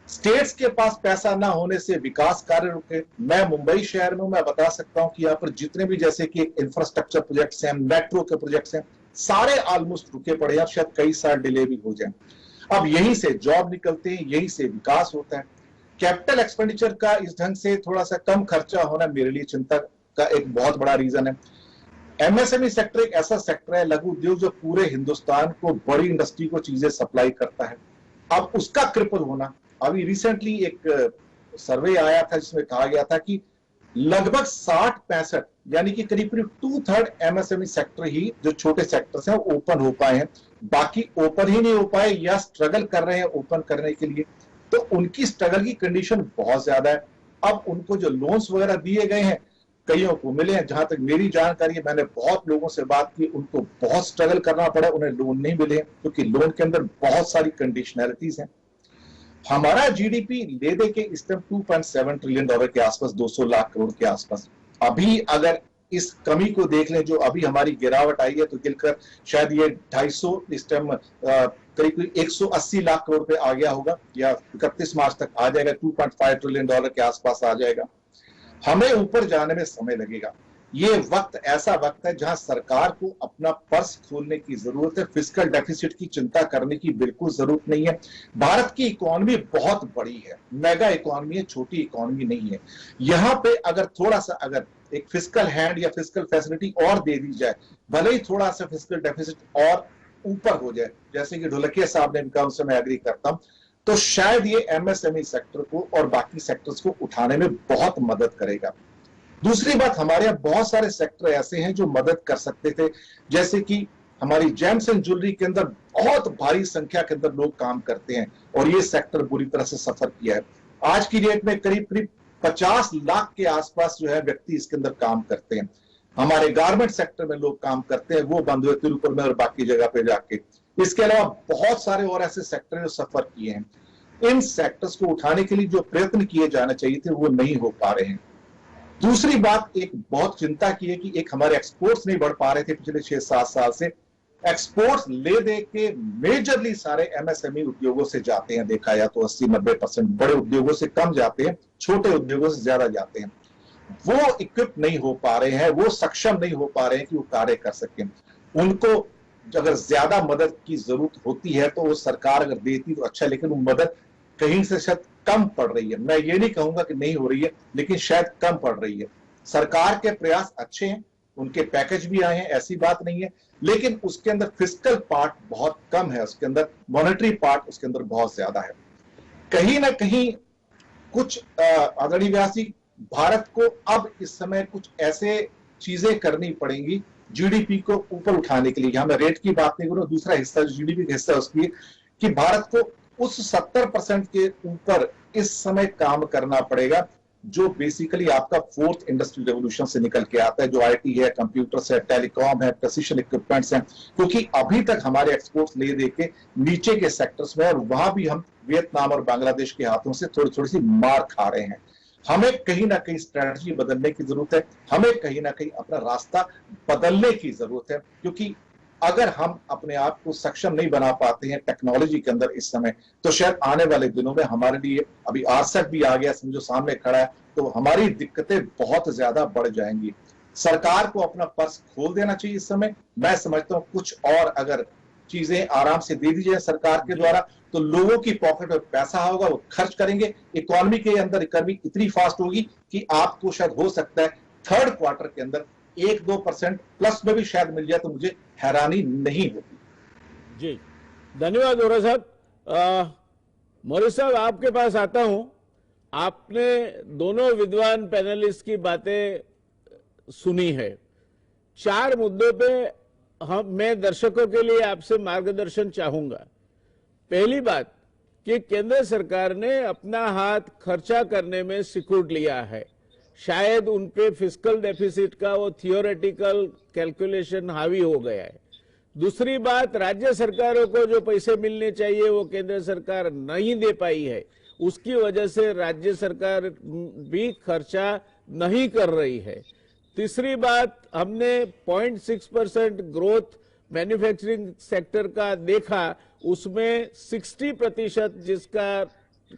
स्टेट्स के पास पैसा ना होने से विकास कार्य रुके। मैं मुंबई शहर में, मैं बता सकता हूं कि यहाँ पर जितने भी जैसे कि इंफ्रास्ट्रक्चर प्रोजेक्ट्स हैं, मेट्रो के प्रोजेक्ट्स हैं, सारे ऑलमोस्ट रुके पड़े हैं, शायद कई साल डिले भी हो जाए। अब यहीं से जॉब निकलते हैं, यहीं से विकास होता है। कैपिटल एक्सपेंडिचर का इस ढंग से थोड़ा सा कम खर्चा होना मेरे लिए चिंता का एक बहुत बड़ा रीजन है। एमएसएमई सेक्टर एक ऐसा सेक्टर है, लघु उद्योग, जो पूरे हिंदुस्तान को, बड़ी इंडस्ट्री को चीजें सप्लाई करता है। अब उसका क्रिपल होना, अभी रिसेंटली एक सर्वे आया था जिसमें कहा गया था कि लगभग 60-65 यानी कि करीब करीब 2/3 एमएसएमई सेक्टर ही, जो छोटे सेक्टर्स हैं, ओपन हो पाए हैं। बाकी ओपन ही नहीं हो पाए या स्ट्रगल कर रहे हैं ओपन करने के लिए। तो उनकी स्ट्रगल की कंडीशन बहुत ज्यादा है। अब उनको जो लोन्स वगैरह दिए गए हैं, कईयों को मिले हैं। जहां तक मेरी जानकारी है, मैंने बहुत लोगों से बात की, उनको बहुत स्ट्रगल करना पड़ा, उन्हें लोन नहीं मिले, क्योंकि लोन के अंदर बहुत सारी कंडीशनैलिटीज हैं। हमारा जीडीपी ले दे के इस टाइम $2.7 ट्रिलियन के आसपास, 200 लाख करोड़ के आसपास। अभी अगर इस कमी को देख लें, जो अभी हमारी गिरावट आई है, तो गिरकर शायद ये 250 इस टाइम करीब 180 लाख करोड़ पे आ गया होगा, या 31 मार्च तक आ जाएगा, $2.5 ट्रिलियन के आसपास आ जाएगा। हमें ऊपर जाने में समय लगेगा। ये वक्त ऐसा वक्त है जहां सरकार को अपना पर्स खोलने की जरूरत है। फिस्कल डेफिसिट की चिंता करने की बिल्कुल जरूरत नहीं है। भारत की इकोनॉमी बहुत बड़ी है, मेगा इकोनॉमी है, छोटी इकोनॉमी नहीं है। यहां पे अगर थोड़ा सा अगर एक फिस्कल हैंड या फिस्कल फैसिलिटी और दे दी जाए, भले ही थोड़ा सा फिस्कल डेफिसिट और ऊपर हो जाए, जैसे कि ढोलकिया साहब ने कहा, उनसे मैं एग्री करता हूं, तो शायद ये एमएसएमई सेक्टर को और बाकी सेक्टर्स को उठाने में बहुत मदद करेगा। दूसरी बात, हमारे यहाँ बहुत सारे सेक्टर ऐसे हैं जो मदद कर सकते थे, जैसे कि हमारी जेम्स एंड ज्वेलरी के अंदर बहुत भारी संख्या के अंदर लोग काम करते हैं और ये सेक्टर बुरी तरह से सफर किया है। आज की डेट में करीब करीब 50 लाख के आसपास जो है व्यक्ति इसके अंदर काम करते हैं। हमारे गारमेंट सेक्टर में लोग काम करते हैं, वो बंद हुए तिरुपुर में और बाकी जगह पे जाके। इसके अलावा बहुत सारे और ऐसे सेक्टर जो सफर किए हैं। इन सेक्टर्स को उठाने के लिए जो प्रयत्न किए जाने चाहिए थे वो नहीं हो पा रहे हैं। दूसरी बात, एक बहुत चिंता की है कि एक हमारे एक्सपोर्ट्स नहीं बढ़ पा रहे थे पिछले 6-7 साल से। एक्सपोर्ट्स ले दे के मेजरली सारे एमएसएमई उद्योगों से जाते हैं, देखा जाए तो 80-90%। बड़े उद्योगों से कम जाते हैं, छोटे उद्योगों से ज्यादा जाते हैं। वो इक्विप नहीं हो पा रहे हैं, वो सक्षम नहीं हो पा रहे हैं कि वो कार्य कर सकें। उनको अगर ज्यादा मदद की जरूरत होती है तो वो सरकार अगर देती तो अच्छा, लेकिन वो मदद कहीं से शायद कम पड़ रही है। मैं ये नहीं कहूंगा कि नहीं हो रही है, लेकिन शायद कम पड़ रही है। सरकार के प्रयास अच्छे हैं, उनके पैकेज भी आए हैं, ऐसी बात नहीं है, लेकिन उसके अंदर फिस्कल पार्ट बहुत कम है, उसके अंदर मॉनेटरी पार्ट उसके अंदर बहुत ज्यादा है। कहीं ना कहीं कुछ आदरणीय व्यास जी, भारत को अब इस समय कुछ ऐसे चीजें करनी पड़ेंगी जीडीपी को ऊपर उठाने के लिए। यहां मैं रेट की बात नहीं करूं, दूसरा हिस्सा जो जीडीपी का हिस्सा उसकी, कि भारत को उस 70% के ऊपर इस समय काम करना पड़ेगा जो बेसिकली आपका 4th इंडस्ट्रियल रेवोल्यूशन से निकल के आता है, जो आईटी है, कंप्यूटर्स है, टेलीकॉम है, प्रिसिशन इक्विपमेंट्स हैं। क्योंकि अभी तक हमारे एक्सपोर्ट्स ले दे के नीचे के सेक्टर्स में, और वहां भी हम वियतनाम और बांग्लादेश के हाथों से थोड़ी थोड़ी सी मार खा रहे हैं। हमें कहीं ना कहीं स्ट्रेटजी बदलने की जरूरत है, हमें कहीं ना कहीं अपना रास्ता बदलने की जरूरत है। क्योंकि अगर हम अपने आप को सक्षम नहीं बना पाते हैं टेक्नोलॉजी के अंदर इस समय, तो शायद आने वाले दिनों में हमारे लिए, अभी आरसेट भी आ गया समझो सामने खड़ा है, तो हमारी दिक्कतें बहुत ज्यादा बढ़ जाएंगी। सरकार को अपना पर्स खोल देना चाहिए इस समय। मैं समझता हूं कुछ और अगर चीजें आराम से दे दी जाए सरकार के द्वारा, तो लोगों की पॉकेट में पैसा होगा, वो खर्च करेंगे। इकोनॉमी के अंदर रिकवरी इतनी फास्ट होगी कि आपको शायद हो सकता है 3rd क्वार्टर के अंदर 1-2% प्लस में भी शायद मिल जाए, तो मुझे हैरानी नहीं होगी। जी, धन्यवाद वोरा साहब। मौर्य साहब, आपके पास आता हूं। आपने दोनों विद्वान पैनलिस्ट की बातें सुनी है। 4 मुद्दों पे मैं दर्शकों के लिए आपसे मार्गदर्शन चाहूंगा। पहली बात कि केंद्र सरकार ने अपना हाथ खर्चा करने में सिकुड़ लिया है। शायद उन पे फिस्कल डेफिसिट का वो थियोरेटिकल कैलकुलेशन हावी हो गया है। दूसरी बात, राज्य सरकारों को जो पैसे मिलने चाहिए वो केंद्र सरकार नहीं दे पाई है, उसकी वजह से राज्य सरकार भी खर्चा नहीं कर रही है। तीसरी बात, हमने 0.6% ग्रोथ मैन्युफैक्चरिंग सेक्टर का देखा, उसमें 60% जिसका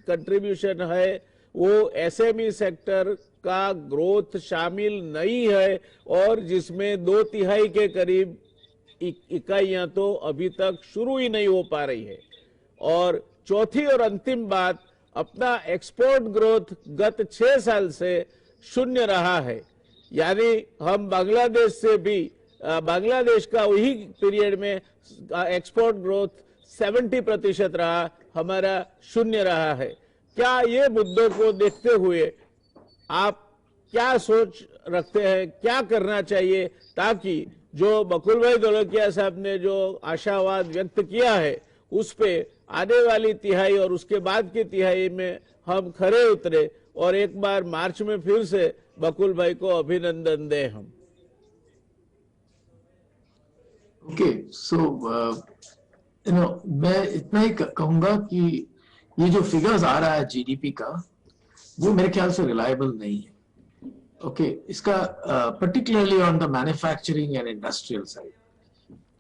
कंट्रीब्यूशन है वो एसएमई सेक्टर का ग्रोथ शामिल नहीं है, और जिसमें 2/3 के करीब इकाइयां तो अभी तक शुरू ही नहीं हो पा रही है। और चौथी और अंतिम बात, अपना एक्सपोर्ट ग्रोथ गत 6 साल से शून्य रहा है। यानी हम बांग्लादेश से भी, बांग्लादेश का वही पीरियड में एक्सपोर्ट ग्रोथ 70% रहा, हमारा शून्य रहा है। क्या ये मुद्दों को देखते हुए आप क्या सोच रखते हैं, क्या करना चाहिए ताकि जो बकुल भाई धोलकिया साहब ने जो आशावाद व्यक्त किया है उस पे आने वाली तिहाई और उसके बाद की तिहाई में हम खरे उतरे और एक बार मार्च में फिर से बकुल भाई को अभिनंदन दें हम। ओके, सो मैं इतना ही कहूंगा कि ये जो फिगर्स आ रहा है जीडीपी का, वो मेरे ख्याल से रिलायबल नहीं है। ओके, इसका particularly on the manufacturing and industrial side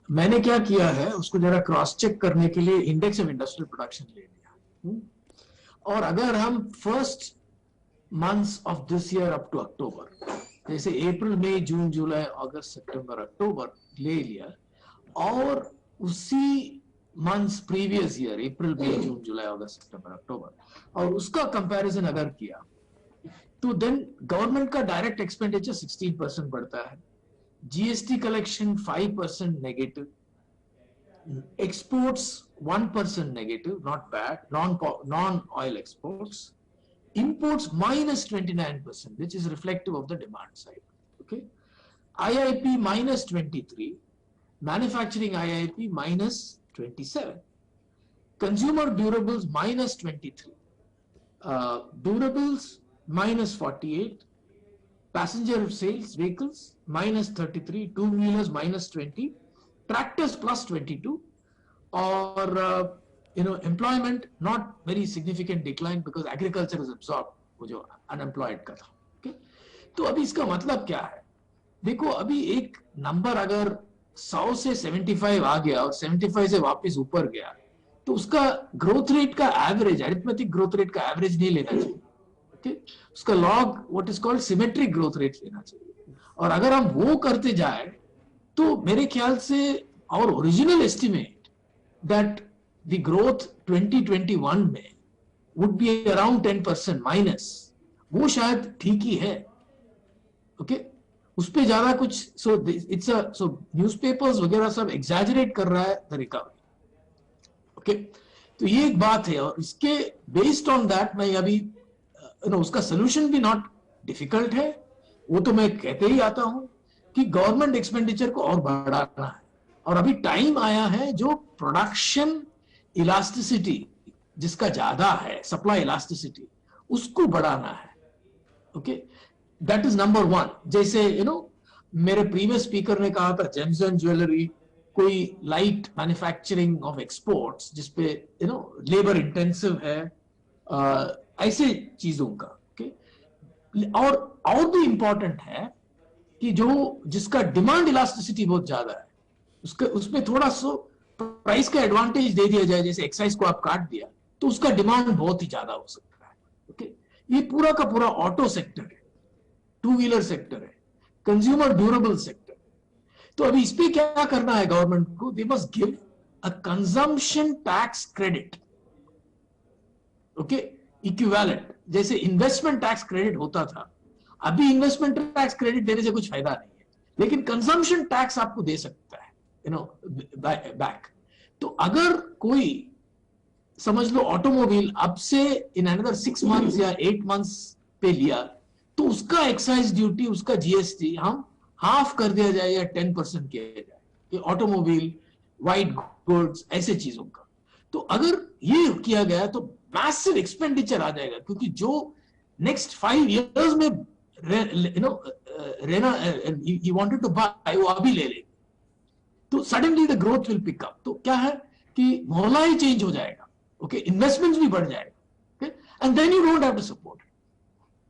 मैंने क्या किया है, उसको जरा क्रॉस चेक करने के लिए इंडेक्स ऑफ इंडस्ट्रियल प्रोडक्शन ले लिया। और अगर हम first months of this year up to October, जैसे अप्रैल मई जून जुलाई अगस्त सितंबर अक्टूबर ले लिया, और उसी मंथ्स प्रीवियस ईयर अप्रैल मई जून जुलाई अगस्त सितंबर अक्टूबर, और उसका कंपैरिजन अगर किया, तो देन गवर्नमेंट का डायरेक्ट एक्सपेंडिचर 16% बढ़ता है, GST collection 5% negative, exports 1% negative, not bad. Non-oil exports. Imports minus 29%, which is reflective of the demand side. Okay. IIP minus 23. Manufacturing IIP minus 27. Consumer durables minus 23. Durables minus 48. Passenger sales vehicles minus 33. Two-wheelers minus 20. Tractors plus 22. Or employment not very significant decline because agriculture is absorbed वो जो unemployed का था. Okay? तो अभी इसका मतलब क्या है? देखो अभी एक नंबर अगर 100 से 75 आ गया और 75 से वापस ऊपर गया तो उसका ग्रोथ रेट का एवरेज, अरिथमेटिक ग्रोथ रेट का एवरेज नहीं लेना चाहिए. Okay? उसका log what is called symmetric growth rate लेना चाहिए. और अगर हम वो करते जाए तो मेरे ख्याल से our original estimate that the growth 2021 में would be around 10% minus, वो शायद ठीक ही है. ओके उस पे ज्यादा कुछ so newspapers वगैरह सब exaggerate कर रहा है the recovery. ओके तो ये एक बात है और इसके based on that मैं अभी उसका solution भी not difficult है. वो तो मैं कहते ही आता हूं कि गवर्नमेंट एक्सपेंडिचर को और बढ़ाना है और अभी टाइम आया है जो प्रोडक्शन इलास्टिसिटी जिसका ज्यादा है, सप्लाई इलास्टिसिटी, उसको बढ़ाना है. Okay that is number one. जैसे मेरे प्रीवियस स्पीकर ने कहा था जेम्स एंड ज्वेलरी कोई लाइट मैन्युफैक्चरिंग ऑफ एक्सपोर्ट्स जिसपे लेबर इंटेंसिव है, ऐसे चीजों का. ओके और भी इंपॉर्टेंट है कि जिसका डिमांड इलास्टिसिटी बहुत ज्यादा है उसमें थोड़ा सा प्राइस का एडवांटेज दे दिया जाए. जैसे एक्साइज को आप काट दिया तो उसका डिमांड बहुत ही ज्यादा हो सकता है. ओके ये पूरा का पूरा ऑटो सेक्टर है, टू व्हीलर सेक्टर है, कंज्यूमर ड्यूरेबल सेक्टर. तो अभी इस पे क्या करना है गवर्नमेंट को? They must give a consumption tax credit. Okay equivalent जैसे इन्वेस्टमेंट टैक्स क्रेडिट होता था. अभी इन्वेस्टमेंट टैक्स क्रेडिट देने से कुछ फायदा नहीं है, लेकिन कंजम्पशन टैक्स आपको दे सकता है बैक. तो अगर कोई समझ लो ऑटोमोबाइल अब से इन अनदर 6 months या 8 months पे लिया तो उसका एक्साइज ड्यूटी, उसका जीएसटी हम हाफ कर दिया जाए या 10% किया जाए. ये ऑटोमोबाइल, वाइट गुड्स, ऐसे चीजों का. तो अगर ये किया गया तो मैसिव एक्सपेंडिचर आ जाएगा क्योंकि जो नेक्स्ट 5 years में रहना you wanted to buy वो अभी ले ले तो suddenly the growth will pick up. तो क्या है कि माहौल ही चेंज हो जाएगा. ओके इन्वेस्टमेंट्स भी बढ़ जाएगा. Okay and then you don't have to support.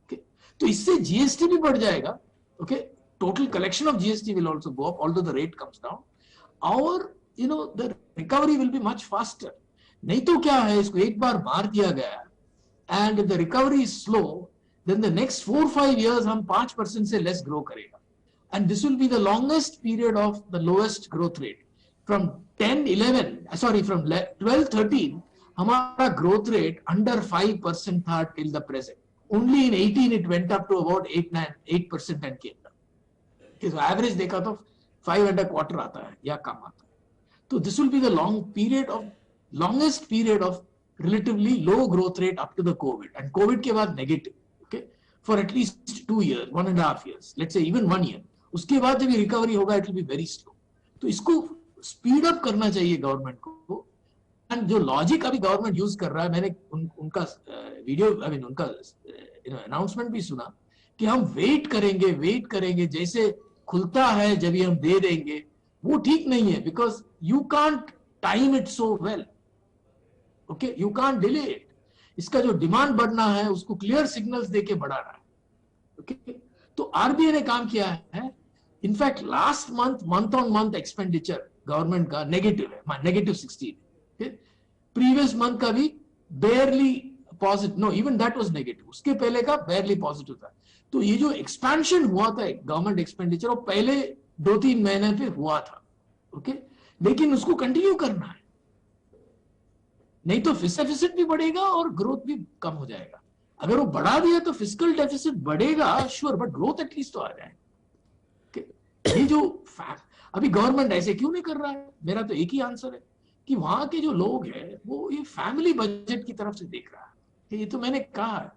Okay तो इससे जीएसटी भी बढ़ जाएगा. Okay total collection of GST will also go up although the rate comes down. और the recovery will be much faster. नहीं तो क्या है, इसको एक बार मार दिया गया and the recovery is slow, then the next 4-5 years हम 5% से less grow करेगा. And this will be the longest period of the lowest growth rate. From 12-13 हमारा growth rate under 5% था till the present. Only in 18 it went up to about 8% and came down. Okay, so average देखा तो 5.25 आता है या कम आता है. तो this will be the longest period of relatively low growth rate up to the COVID. And COVID के बाद negative. For at least 2 years, 1.5 years, let's say even 1 year. उसके बाद जब ये रिकवरी होगा it will be very slow. तो इसको speed up करना चाहिए गवर्नमेंट को. एंड जो लॉजिक अभी गवर्नमेंट यूज कर रहा है, मैंने उनका वीडियो उनका अनाउंसमेंट भी सुना कि हम वेट करेंगे जैसे खुलता है जब हम दे देंगे. वो ठीक नहीं है because you can't time it so well. Okay you can't delay it. इसका जो डिमांड बढ़ना है उसको क्लियर सिग्नल्स देके बढ़ाना है. ओके तो आरबीआई ने काम किया है. In fact last month on month expenditure government का नेगेटिव है, -16. प्रीवियस मंथ का भी बेयरली positive, no even that was negative. उसके पहले का बेयरली पॉजिटिव था. तो ये जो एक्सपेंशन हुआ था गवर्नमेंट एक्सपेंडिचर वो पहले 2-3 महीने पे हुआ था. ओके लेकिन उसको कंटिन्यू करना है, नहीं तो फिस्कल डेफिसिट भी बढ़ेगा और ग्रोथ भी कम हो जाएगा. अगर वो बढ़ा दिया तो फिस्कल डेफिसिट बढ़ेगा श्योर, बट ग्रोथ एटलीस्ट तो आ जाएगा. ये जो अभी गवर्नमेंट ऐसे क्यों नहीं कर रहा है, मेरा तो एक ही आंसर है कि वहां के जो लोग हैं वो ये फैमिली बजट की तरफ से देख रहा है कि ये तो मैंने कहा है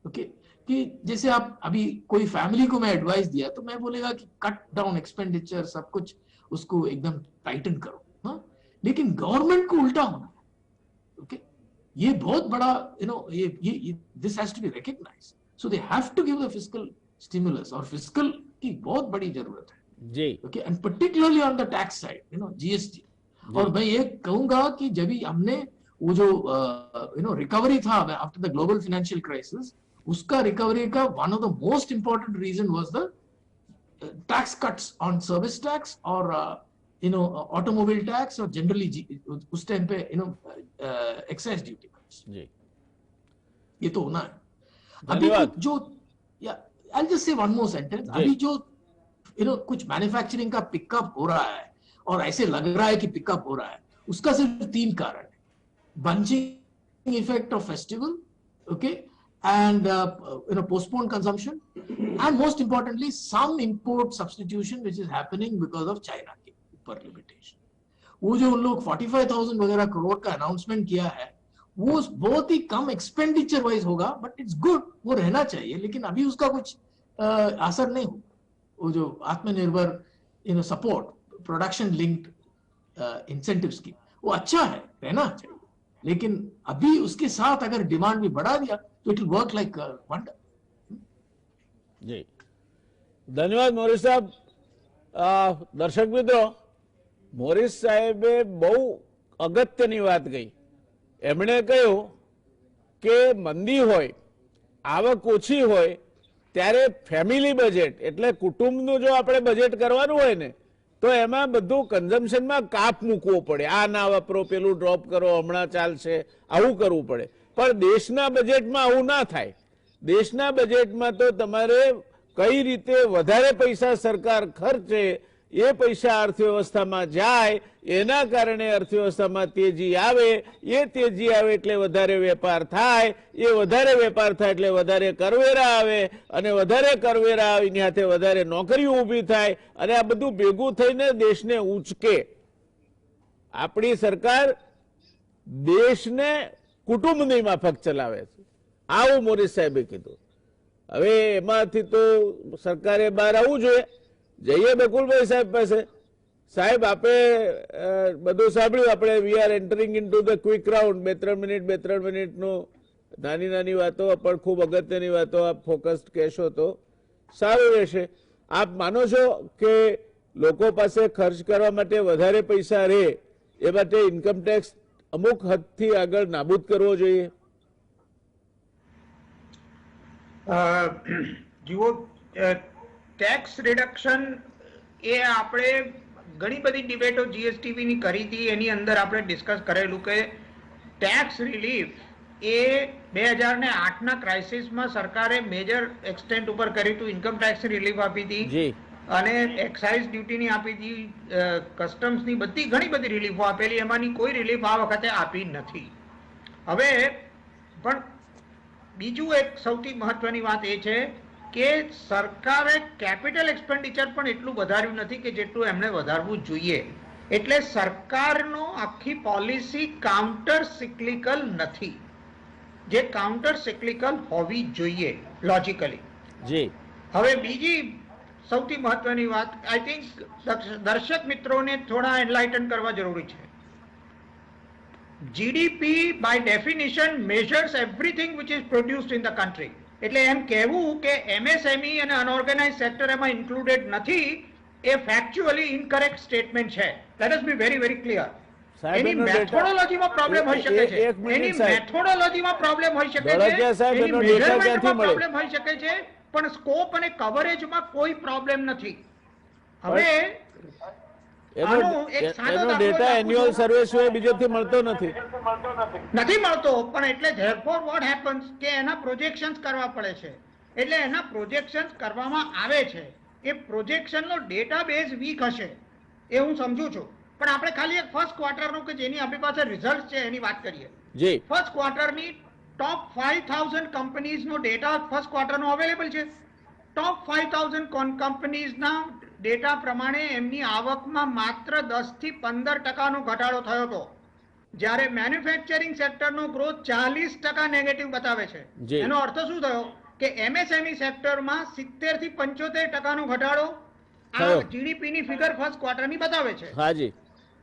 ओके कि जैसे आप अभी कोई फैमिली को मैं एडवाइस दिया तो मैं बोलेगा कि कट डाउन एक्सपेंडिचर सब कुछ उसको एकदम टाइटन करो हाँ लेकिन गवर्नमेंट को उल्टा होना है ओके ये बहुत बड़ा ये this has to be recognised so they have to give the fiscal stimulus और फिस्कल की बहुत बड़ी जरूरत है जी okay and particularly on the tax side GST और मैं ये कहूंगा कि जब भी हमने वो जो रिकवरी था after the global financial crisis उसका रिकवरी का one of the most important reason was the tax cuts on service tax और ऑटोमोबाइल टैक्स और जनरली उस टाइम पे एक्साइज ड्यूटी कट्स जी ये तो होना है अभी धन्यवाद। जो I just say one more sentence अभी जो कुछ मैन्युफैक्चरिंग का पिकअप हो रहा है और ऐसे लग रहा है कि पिकअप हो रहा है उसका सिर्फ 3 कारण है bunching effect of festival okay and postponed consumption and most importantly some import substitution which is happening because of China के ऊपर limitation वो जो उन लोग 45,000 वगैरह करोड़ का अनाउंसमेंट किया है वो बहुत ही कम एक्सपेंडिचर वाइज होगा बट इट्स गुड वो रहना चाहिए लेकिन अभी उसका कुछ असर नहीं हो वो जो आत्मनिर्भर सपोर्ट प्रोडक्शन लिंक्ड इंसेंटिव्स की वो अच्छा है रहना चाहिए लेकिन अभी उसके साथ अगर डिमांड भी बढ़ा दिया तो it will work like wonder જી ધન્યવાદ મોરીસ સાહેબ દર્શક મિત્રો મોરીસ સાહેબે બહુ અગત્યની વાત કહી એમણે કહ્યું કે મંદી હોય આવક ઓછી હોય ત્યારે ફેમિલી બજેટ એટલે કુટુંબનું જો આપણે બજેટ કરવાનું હોય ને તો એમાં બધું કન્ઝમ્પશનમાં કાપ મૂકવો પડે આ ના વાપરો પેલું ડ્રોપ કરો હમણાં ચાલશે આવું કરવું પડે પણ દેશના બજેટમાં આવું ના થાય દેશના બજેટમાં તો તમારે કઈ રીતે વધારે પૈસા સરકાર ખર્ચે એ પૈસા અર્થવ્યવસ્થામાં જાય એના કારણે અર્થવ્યવસ્થામાં તેજી આવે એ તેજી આવે એટલે વધારે વેપાર થાય એ વધારે વેપાર થાય એટલે વધારે કરવેરા આવે અને વધારે કરવેરા આવીને હાથે વધારે નોકરીઓ ઊભી થાય અને આ બધું ભેગું થઈને દેશને ઉંચકે આપણી સરકાર દેશને કુટુંબની માફક ચલાવે છે આવું મોરીસ સાહેબે કીધું હવે એમાંથી તો સરકારે બહાર આવવું જોઈએ જઈએ બકુલભાઈ સાહેબ પાસે સાહેબ આપે બધું સાંભળ્યું આપણે we are entering in to the quick round 2-3 મિનિટનું નાની નાની વાતો પણ ખૂબ અગત્યની વાતો આપ ફોકસ્ડ કહેશો તો સારું રહેશે આપ માનો છો કે લોકો પાસે ખર્ચ કરવા માટે વધારે પૈસા રહે એ માટે ઇન્કમ ટેક્સ અમુક હદથી આગળ નાબૂદ કરવો જોઈએ જુઓ ટેક્સ રિડક્શન એ આપણે ઘણી બધી ડિબેટો જીએસટીવી ની કરી હતી એની અંદર આપણે ડિસ્કસ કરેલું કે ટેક્સ રિલીફ એ 2008 ના ક્રાઇસિસમાં સરકારે મેજર એક્સટેન્ટ ઉપર કર્યું હતું ઇન્કમ ટેક્સ રિલીફ આપી હતી જી અને એક્સાઇઝ ડ્યુટીની આપી હતી કસ્ટમ્સની બધી ઘણી બધી રિલીફો આપેલી એમાંની કોઈ રિલીફ આ વખતે આપી નથી હવે પણ બીજું એક સૌથી મહત્વની વાત એ છે કે સરકારે કેપિટલ એક્સપેન્ડિચર પણ એટલું વધાર્યું નથી કે જેટલું એમણે વધારવું જોઈએ એટલે સરકારનો આખી પોલિસી કાઉન્ટર સિક્લિકલ નથી જે કાઉન્ટર સિક્લિકલ હોવી જોઈએ લોજિકલી જી હવે બીજી સૌથી મહત્વની વાત આઈ થિંક દર્શક મિત્રોને થોડા એનલાઇટન કરવા જરૂરી છે GDP by definition measures everything which is produced in the country એટલે એમ કહેવું કે એમએસએમઈ અને અનઓર્ગેનાઇઝ સેક્ટર એમાં ઇન્ક્લુડેડ નથી એ ફેક્ચ્યુઅલી ઇનકરેક્ટ સ્ટેટમેન્ટ છે let us be very very clear એની મેથોડોલોજીમાં પ્રોબ્લેમ હોઈ શકે છે એની મેથોડોલોજીમાં પ્રોબ્લેમ હોઈ શકે છે એની મેઝરમેન્ટમાં પ્રોબ્લેમ હોઈ શકે છે પણ સ્કોપ અને કવરેજમાં કોઈ પ્રોબ્લેમ નથી હવે એનો ડેટા એન્યુઅલ સર્વે સિવાય બીજેથી મળતો નથી મળતો પણ એટલે ધેરફોર વોટ હેપન્સ કે એના પ્રોજેક્શન્સ કરવા પડે છે એટલે એના પ્રોજેક્શન્સ કરવામાં આવે છે એ પ્રોજેક્શનનો ડેટાબેઝ વીક હશે એ હું સમજુ છું પણ આપણે ખાલી એક ફર્સ્ટ ક્વાર્ટરનું કે જેની આપણી પાસે રિઝલ્ટ છે એની વાત કરીએ જી ફર્સ્ટ ક્વાર્ટરની ટોપ 5000 કંપનીઝનો ડેટા ફર્સ્ટ ક્વાર્ટરનો અવેલેબલ છે ટોપ 5000 કંપનીઝના ડેટા પ્રમાણે એમની આવકમાં માત્ર 10 થી 15% ઘટાડો થયો હતો જ્યારે મેન્યુફેક્ચરિંગ સેક્ટરનો ગ્રોથ 40% નેગેટિવ બતાવે છે, જી. એનો અર્થ શું થયો કે એમએસએમઈ સેક્ટરમાં 70 થી 75% ઘટાડો આ થયો. જીડીપીની ફિગર ફર્સ્ટ ક્વાર્ટરની બતાવે છે. हाँ जी,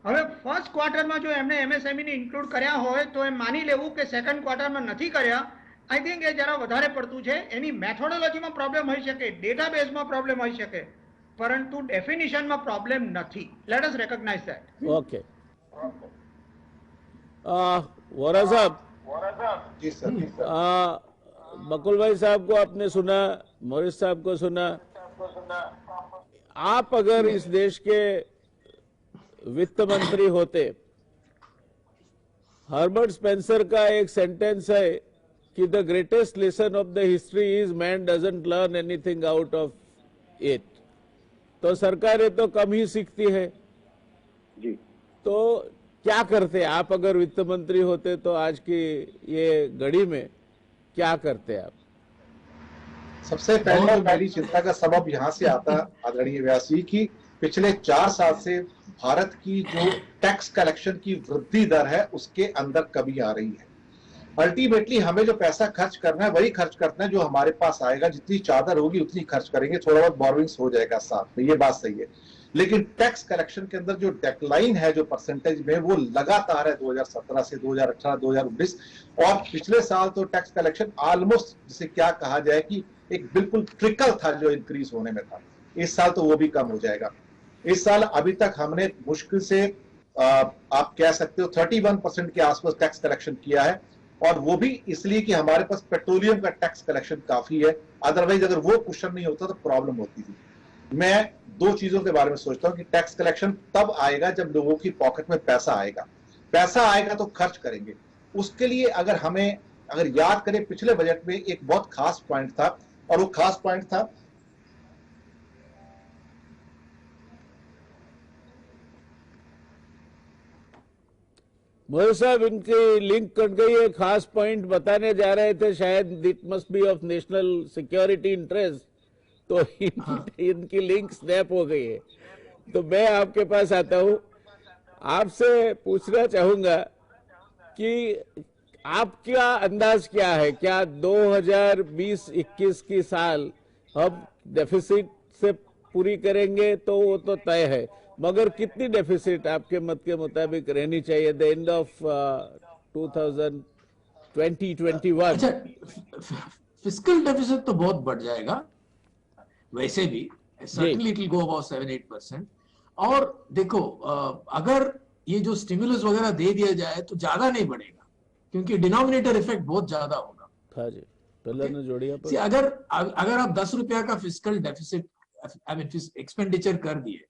હવે ફર્સ્ટ ક્વાર્ટરમાં જો એમને એમએસએમઈ ને ઇન્ક્લુડ કર્યા હોય તો એમ માની લેવું કે સેકન્ડ ક્વાર્ટરમાં નથી કર્યા. આઈ થિંક એ જરા વધારે પડતું છે. એની મેથોડોલોજીમાં પ્રોબ્લેમ હોઈ શકે, ડેટાબેઝમાં પ્રોબ્લેમ હોઈ શકે, પરંતુ ડેફિનિશનમાં પ્રોબ્લેમ નથી. Let us recognise that. Okay. Vora साहब, जी सर, जी सर। बकुल भाई साहब को आपने सुना, मोरिस साहब को सुना। आप अगर इस देश के वित्त मंत्री होते, हर्बर्ट स्पेंसर का एक सेंटेंस है कि the greatest lesson of the history is man doesn't learn anything out of it. तो सरकारें तो कम ही सीखती है, जी तो क्या करते आप अगर वित्त मंत्री होते तो आज की ये घड़ी में क्या करते आप? सबसे पहले तो मेरी चिंता का सबब यहाँ से आता आदरणीय व्यास जी की पिछले 4 साल से भारत की जो टैक्स कलेक्शन की वृद्धि दर है उसके अंदर कमी आ रही है। अल्टीमेटली हमें जो पैसा खर्च करना है वही खर्च करना है जो हमारे पास आएगा, जितनी चादर होगी उतनी खर्च करेंगे, थोड़ा बहुत बोरोइंग्स हो जाएगा साथ में, ये बात सही है। लेकिन टैक्स कलेक्शन के अंदर जो डेक्लाइन है जो परसेंटेज में वो लगातार है 2017 से 2018 2019, और पिछले साल तो टैक्स कलेक्शन ऑलमोस्ट जिसे क्या कहा जाए कि एक बिल्कुल ट्रिकल था जो इंक्रीज होने में था। इस साल तो वो भी कम हो जाएगा। इस साल अभी तक हमने मुश्किल से आप कह सकते हो 31% के आसपास टैक्स कलेक्शन किया है, और वो भी इसलिए कि हमारे पास पेट्रोलियम का टैक्स कलेक्शन काफी है। अदरवाइज अगर वो क्वेश्चन नहीं होता तो प्रॉब्लम होती थी। मैं 2 चीजों के बारे में सोचता हूं कि टैक्स कलेक्शन तब आएगा जब लोगों की पॉकेट में पैसा आएगा। पैसा आएगा तो खर्च करेंगे। उसके लिए अगर याद करें पिछले बजट में एक बहुत खास पॉइंट था, और वो खास पॉइंट था मोदी साहब, इनकी लिंक कट गई है। खास पॉइंट बताने जा रहे थे, शायद it must be of national security interest, तो इनकी लिंक स्नैप हो गई है। तो मैं आपके पास आता हूं, आपसे पूछना चाहूंगा कि आपका अंदाज क्या है? क्या 2020-21 की साल हम डेफिसिट से पूरी करेंगे? तो वो तो तय है, मगर कितनी डेफिसिट आपके मत के मुताबिक रहनी चाहिए द एंड ऑफ 2020-21? अच्छा, फिस्कल डेफिसिट तो बहुत बढ़ जाएगा वैसे भी, certainly it will go about 7-8%। और देखो, अगर ये जो स्टिमुलस वगैरह दे दिया जाए तो ज्यादा नहीं बढ़ेगा, क्योंकि डिनोमिनेटर इफेक्ट बहुत ज्यादा होगा। हाँ जी, पहले ने जोड़िया पर। अगर आप 10 रुपया का फिस्कल डेफिसिट एक्सपेंडिचर कर दिए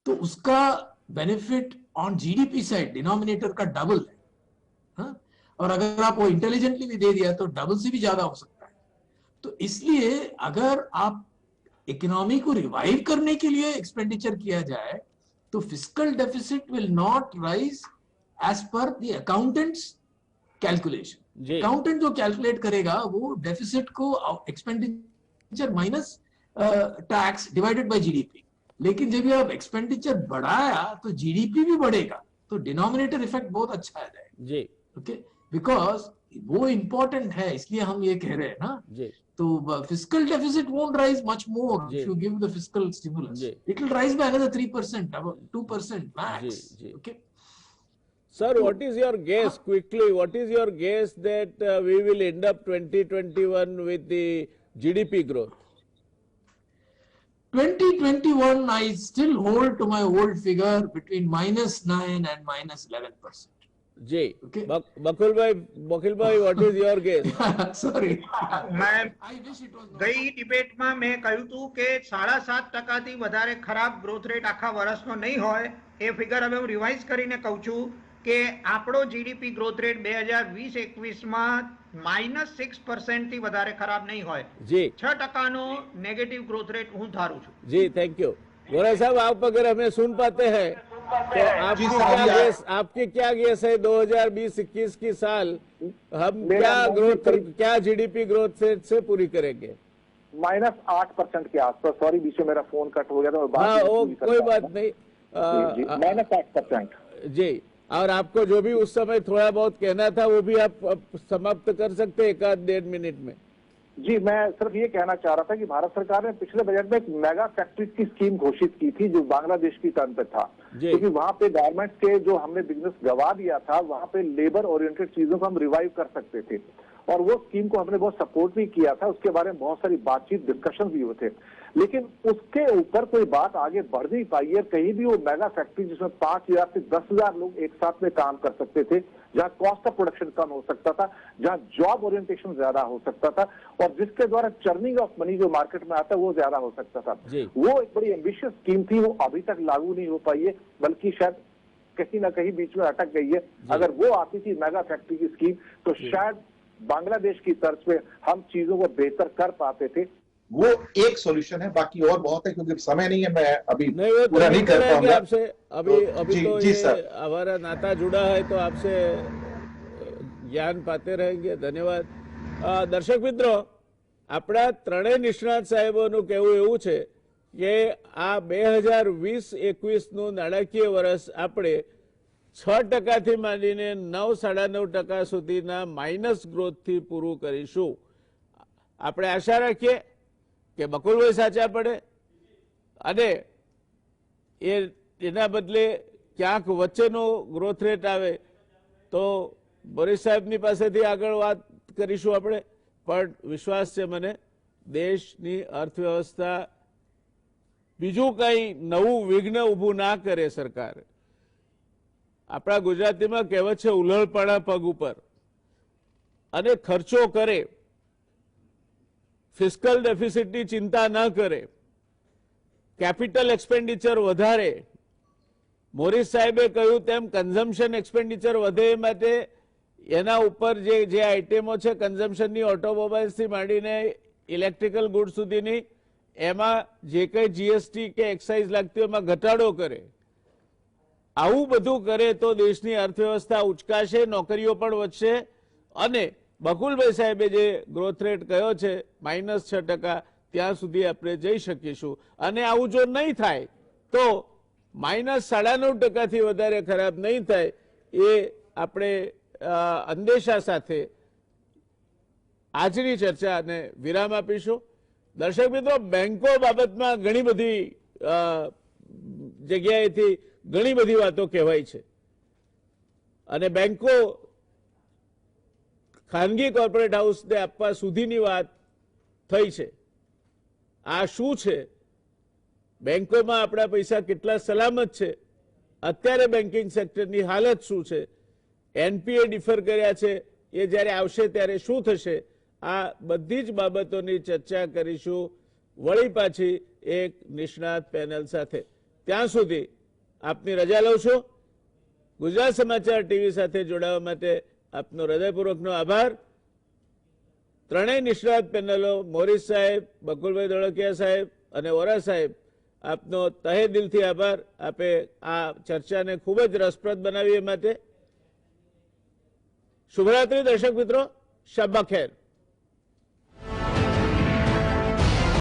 तो उसका benefit on GDP side denominator का डबल है। हाँ? और अगर आप वो इंटेलिजेंटली भी दे दिया तो डबल से भी ज्यादा हो सकता है। तो इसलिए अगर आप इकोनॉमी को रिवाइव करने के लिए एक्सपेंडिचर किया जाए तो fiscal deficit will not rise as per the accountants calculation. Accountant जो कैलकुलेट करेगा वो डेफिसिट को expenditure minus tax divided by GDP. लेकिन जब आप एक्सपेंडिचर बढ़ाया तो जीडीपी भी बढ़ेगा, तो डिनोमिनेटर इफेक्ट बहुत अच्छा आ जाएगा जी। ओके, बिकॉज वो इंपॉर्टेंट है, इसलिए हम ये कह रहे हैं ना जी। तो fiscal deficit won't rise much more if you give the fiscal stimulus. It will rise by another 3%, about 2% max. Okay. Sir, what is your guess quickly? What is your guess that we will end up 2021 with the GDP growth? 2021, I still hold to my old figure between -9 and -11%. जी, okay. Bakul भाई, what is your guess? Sorry. मैं गई डिबेटમાં મેં કહ્યું હતું કે 7.5% થી વધારે ખરાબ ગ્રોથ રેટ આખા વર્ષનો નહીં હોય। એ ફિગર હવે હું રિવાઇઝ કરીને કહું છું કે આપણો જીડીપી ગ્રોથ રેટ 2020-21 માં -6% થી વધારે ખરાબ નહીં હોય जी। 6% નો नेगेटिव ग्रोथ रेट હું ધારું છું जी। थैंक यू गोरा साहब, आप अगर हमें सुन पाते हैं तो आपकी क्या गेस है 2020-21 की साल हम क्या ग्रोथ, क्या जीडीपी ग्रोथ से पूरी करेंगे? -8% के आसपास। सॉरी, बीच में मेरा फोन कट हो गया था। हाँ, वो कोई बात नहीं। -8% जी, और आपको जो भी उस समय थोड़ा बहुत कहना था वो भी आप समाप्त कर सकते हैं 1-1.5 मिनट में। जी, मैं सिर्फ ये कहना चाह रहा था कि भारत सरकार ने पिछले बजट में एक मेगा फैक्ट्री की स्कीम घोषित की थी जो बांग्लादेश की टर्न पे था, क्योंकि वहां पे गारमेंट्स के जो हमने बिजनेस गवा दिया था वहां पे लेबर ओरिएंटेड चीजों को हम रिवाइव कर सकते थे और वो स्कीम को हमने बहुत सपोर्ट भी किया था। उसके बारे में बहुत सारी बातचीत डिस्कशन भी हुए थे, लेकिन उसके ऊपर कोई बात आगे बढ़ नहीं पाई है। कहीं भी वो मेगा फैक्ट्री जिसमें 5,000 से 10,000 लोग एक साथ में काम कर सकते थे, जहां कॉस्ट ऑफ प्रोडक्शन कम हो सकता था, जहां जॉब ओरिएंटेशन ज्यादा हो सकता था और जिसके द्वारा चर्निंग ऑफ मनी जो मार्केट में आता है वो ज्यादा हो सकता था, वो एक बड़ी एम्बिशियस स्कीम थी। वो अभी तक लागू नहीं हो पाई है, बल्कि शायद कहीं ना कहीं बीच में अटक गई है। अगर वो आती थी मेगा फैक्ट्री की स्कीम तो शायद बांग्लादेश की तर्ज पे हम चीजों को बेहतर कर पाते थे। वो एक सॉल्यूशन है, बाकी और बहुत है, क्योंकि समय नहीं है, मैं अभी वो पूरा नहीं कर पाऊंगा आपसे। अभी जी, तो जी ये सर। हमारा नाता जुड़ा है तो आपसे ज्ञान पाते रहेंगे। धन्यवाद। दर्शक मित्रों, આપણા ત્રણેય નિષ્ણાત સાહેબોનું કહેવું એવું છે કે આ 2020-21નું નાણાકીય વર્ષ આપણે 6% માંડીને 9-9.5% સુધીના માઇનસ ગ્રોથથી પૂરું કરીશું। આપણે આશા રાખીએ કે બકુલભાઈ સાચા પડે અને એના બદલે ક્યાંક વચ્ચેનો ગ્રોથ રેટ આવે તો બોરીસ સાહેબની પાસેથી આગળ વાત કરીશું આપણે। પણ વિશ્વાસ છે મને દેશની અર્થવ્યવસ્થા બીજું કંઈ નવું વિઘ્ન ઊભું ના કરે સરકાર। આપણા ગુજરાતીમાં કહેવત છે ઉલળપાણા પગ ઉપર અને ખર્ચો કરે, ફિસ્કલ ડેફિસિટની ચિંતા ન કરે, કેપિટલ એક્સપેન્ડિચર વધારે। મોરીસ સાહેબે કહ્યું તેમ કન્ઝમ્પશન એક્સપેન્ડિચર વધે એ માટે એના ઉપર જે આઇટમો છે કન્ઝમ્પશનની, ઓટોમોબાઈલ્સથી માંડીને ઇલેક્ટ્રિકલ ગુડ સુધીની, એમાં જે કંઈ જીએસટી કે એક્સાઇઝ લાગતી હોય એમાં ઘટાડો કરે। આવું બધું કરે તો દેશની અર્થવ્યવસ્થા ઉચકાશે, નોકરીઓ પણ વધશે અને બકુલભાઈ સાહેબે જે ગ્રોથ રેટ કયો છે -6%, ત્યાં સુધી આપણે જઈ શકીશું। અને આવું જો નહીં થાય તો -9.5% થી વધારે ખરાબ નહીં થાય એ આપણે અંદેશા સાથે આજની ચર્ચાને વિરામ આપીશું। દર્શક મિત્રો, બેંકો બાબતમાં ઘણી બધી જગ્યાએથી ઘણી બધી વાતો કહેવાય છે અને બેંકો ખાનગી કોર્પોરેટ હાઉસને આપવા સુધીની વાત થઈ છે। આ શું છે? બેંકોમાં આપણા પૈસા કેટલા સલામત છે? અત્યારે બેન્કિંગ સેક્ટરની હાલત શું છે? એનપીએ ડિફર કર્યા છે, એ જ્યારે આવશે ત્યારે શું થશે? આ બધી જ બાબતોની ચર્ચા કરીશું વળી પાછી એક નિષ્ણાત પેનલ સાથે। ત્યાં સુધી આપની રજા લઉં છું। ગુજરાત સમાચાર ટીવી સાથે જોડાવા માટે આપનો હૃદયપૂર્વકનો આભાર। ત્રણેય નિષ્ણાત પેનલો મોરીસ સાહેબ, બકુલભાઈ ધોળકિયા સાહેબ અને વોરા સાહેબ, આપનો તહે દિલથી આભાર। આપે આ ચર્ચાને ખૂબ જ રસપ્રદ બનાવી એ માટે। શુભરાત્રી દર્શક મિત્રો, શબ બખેર।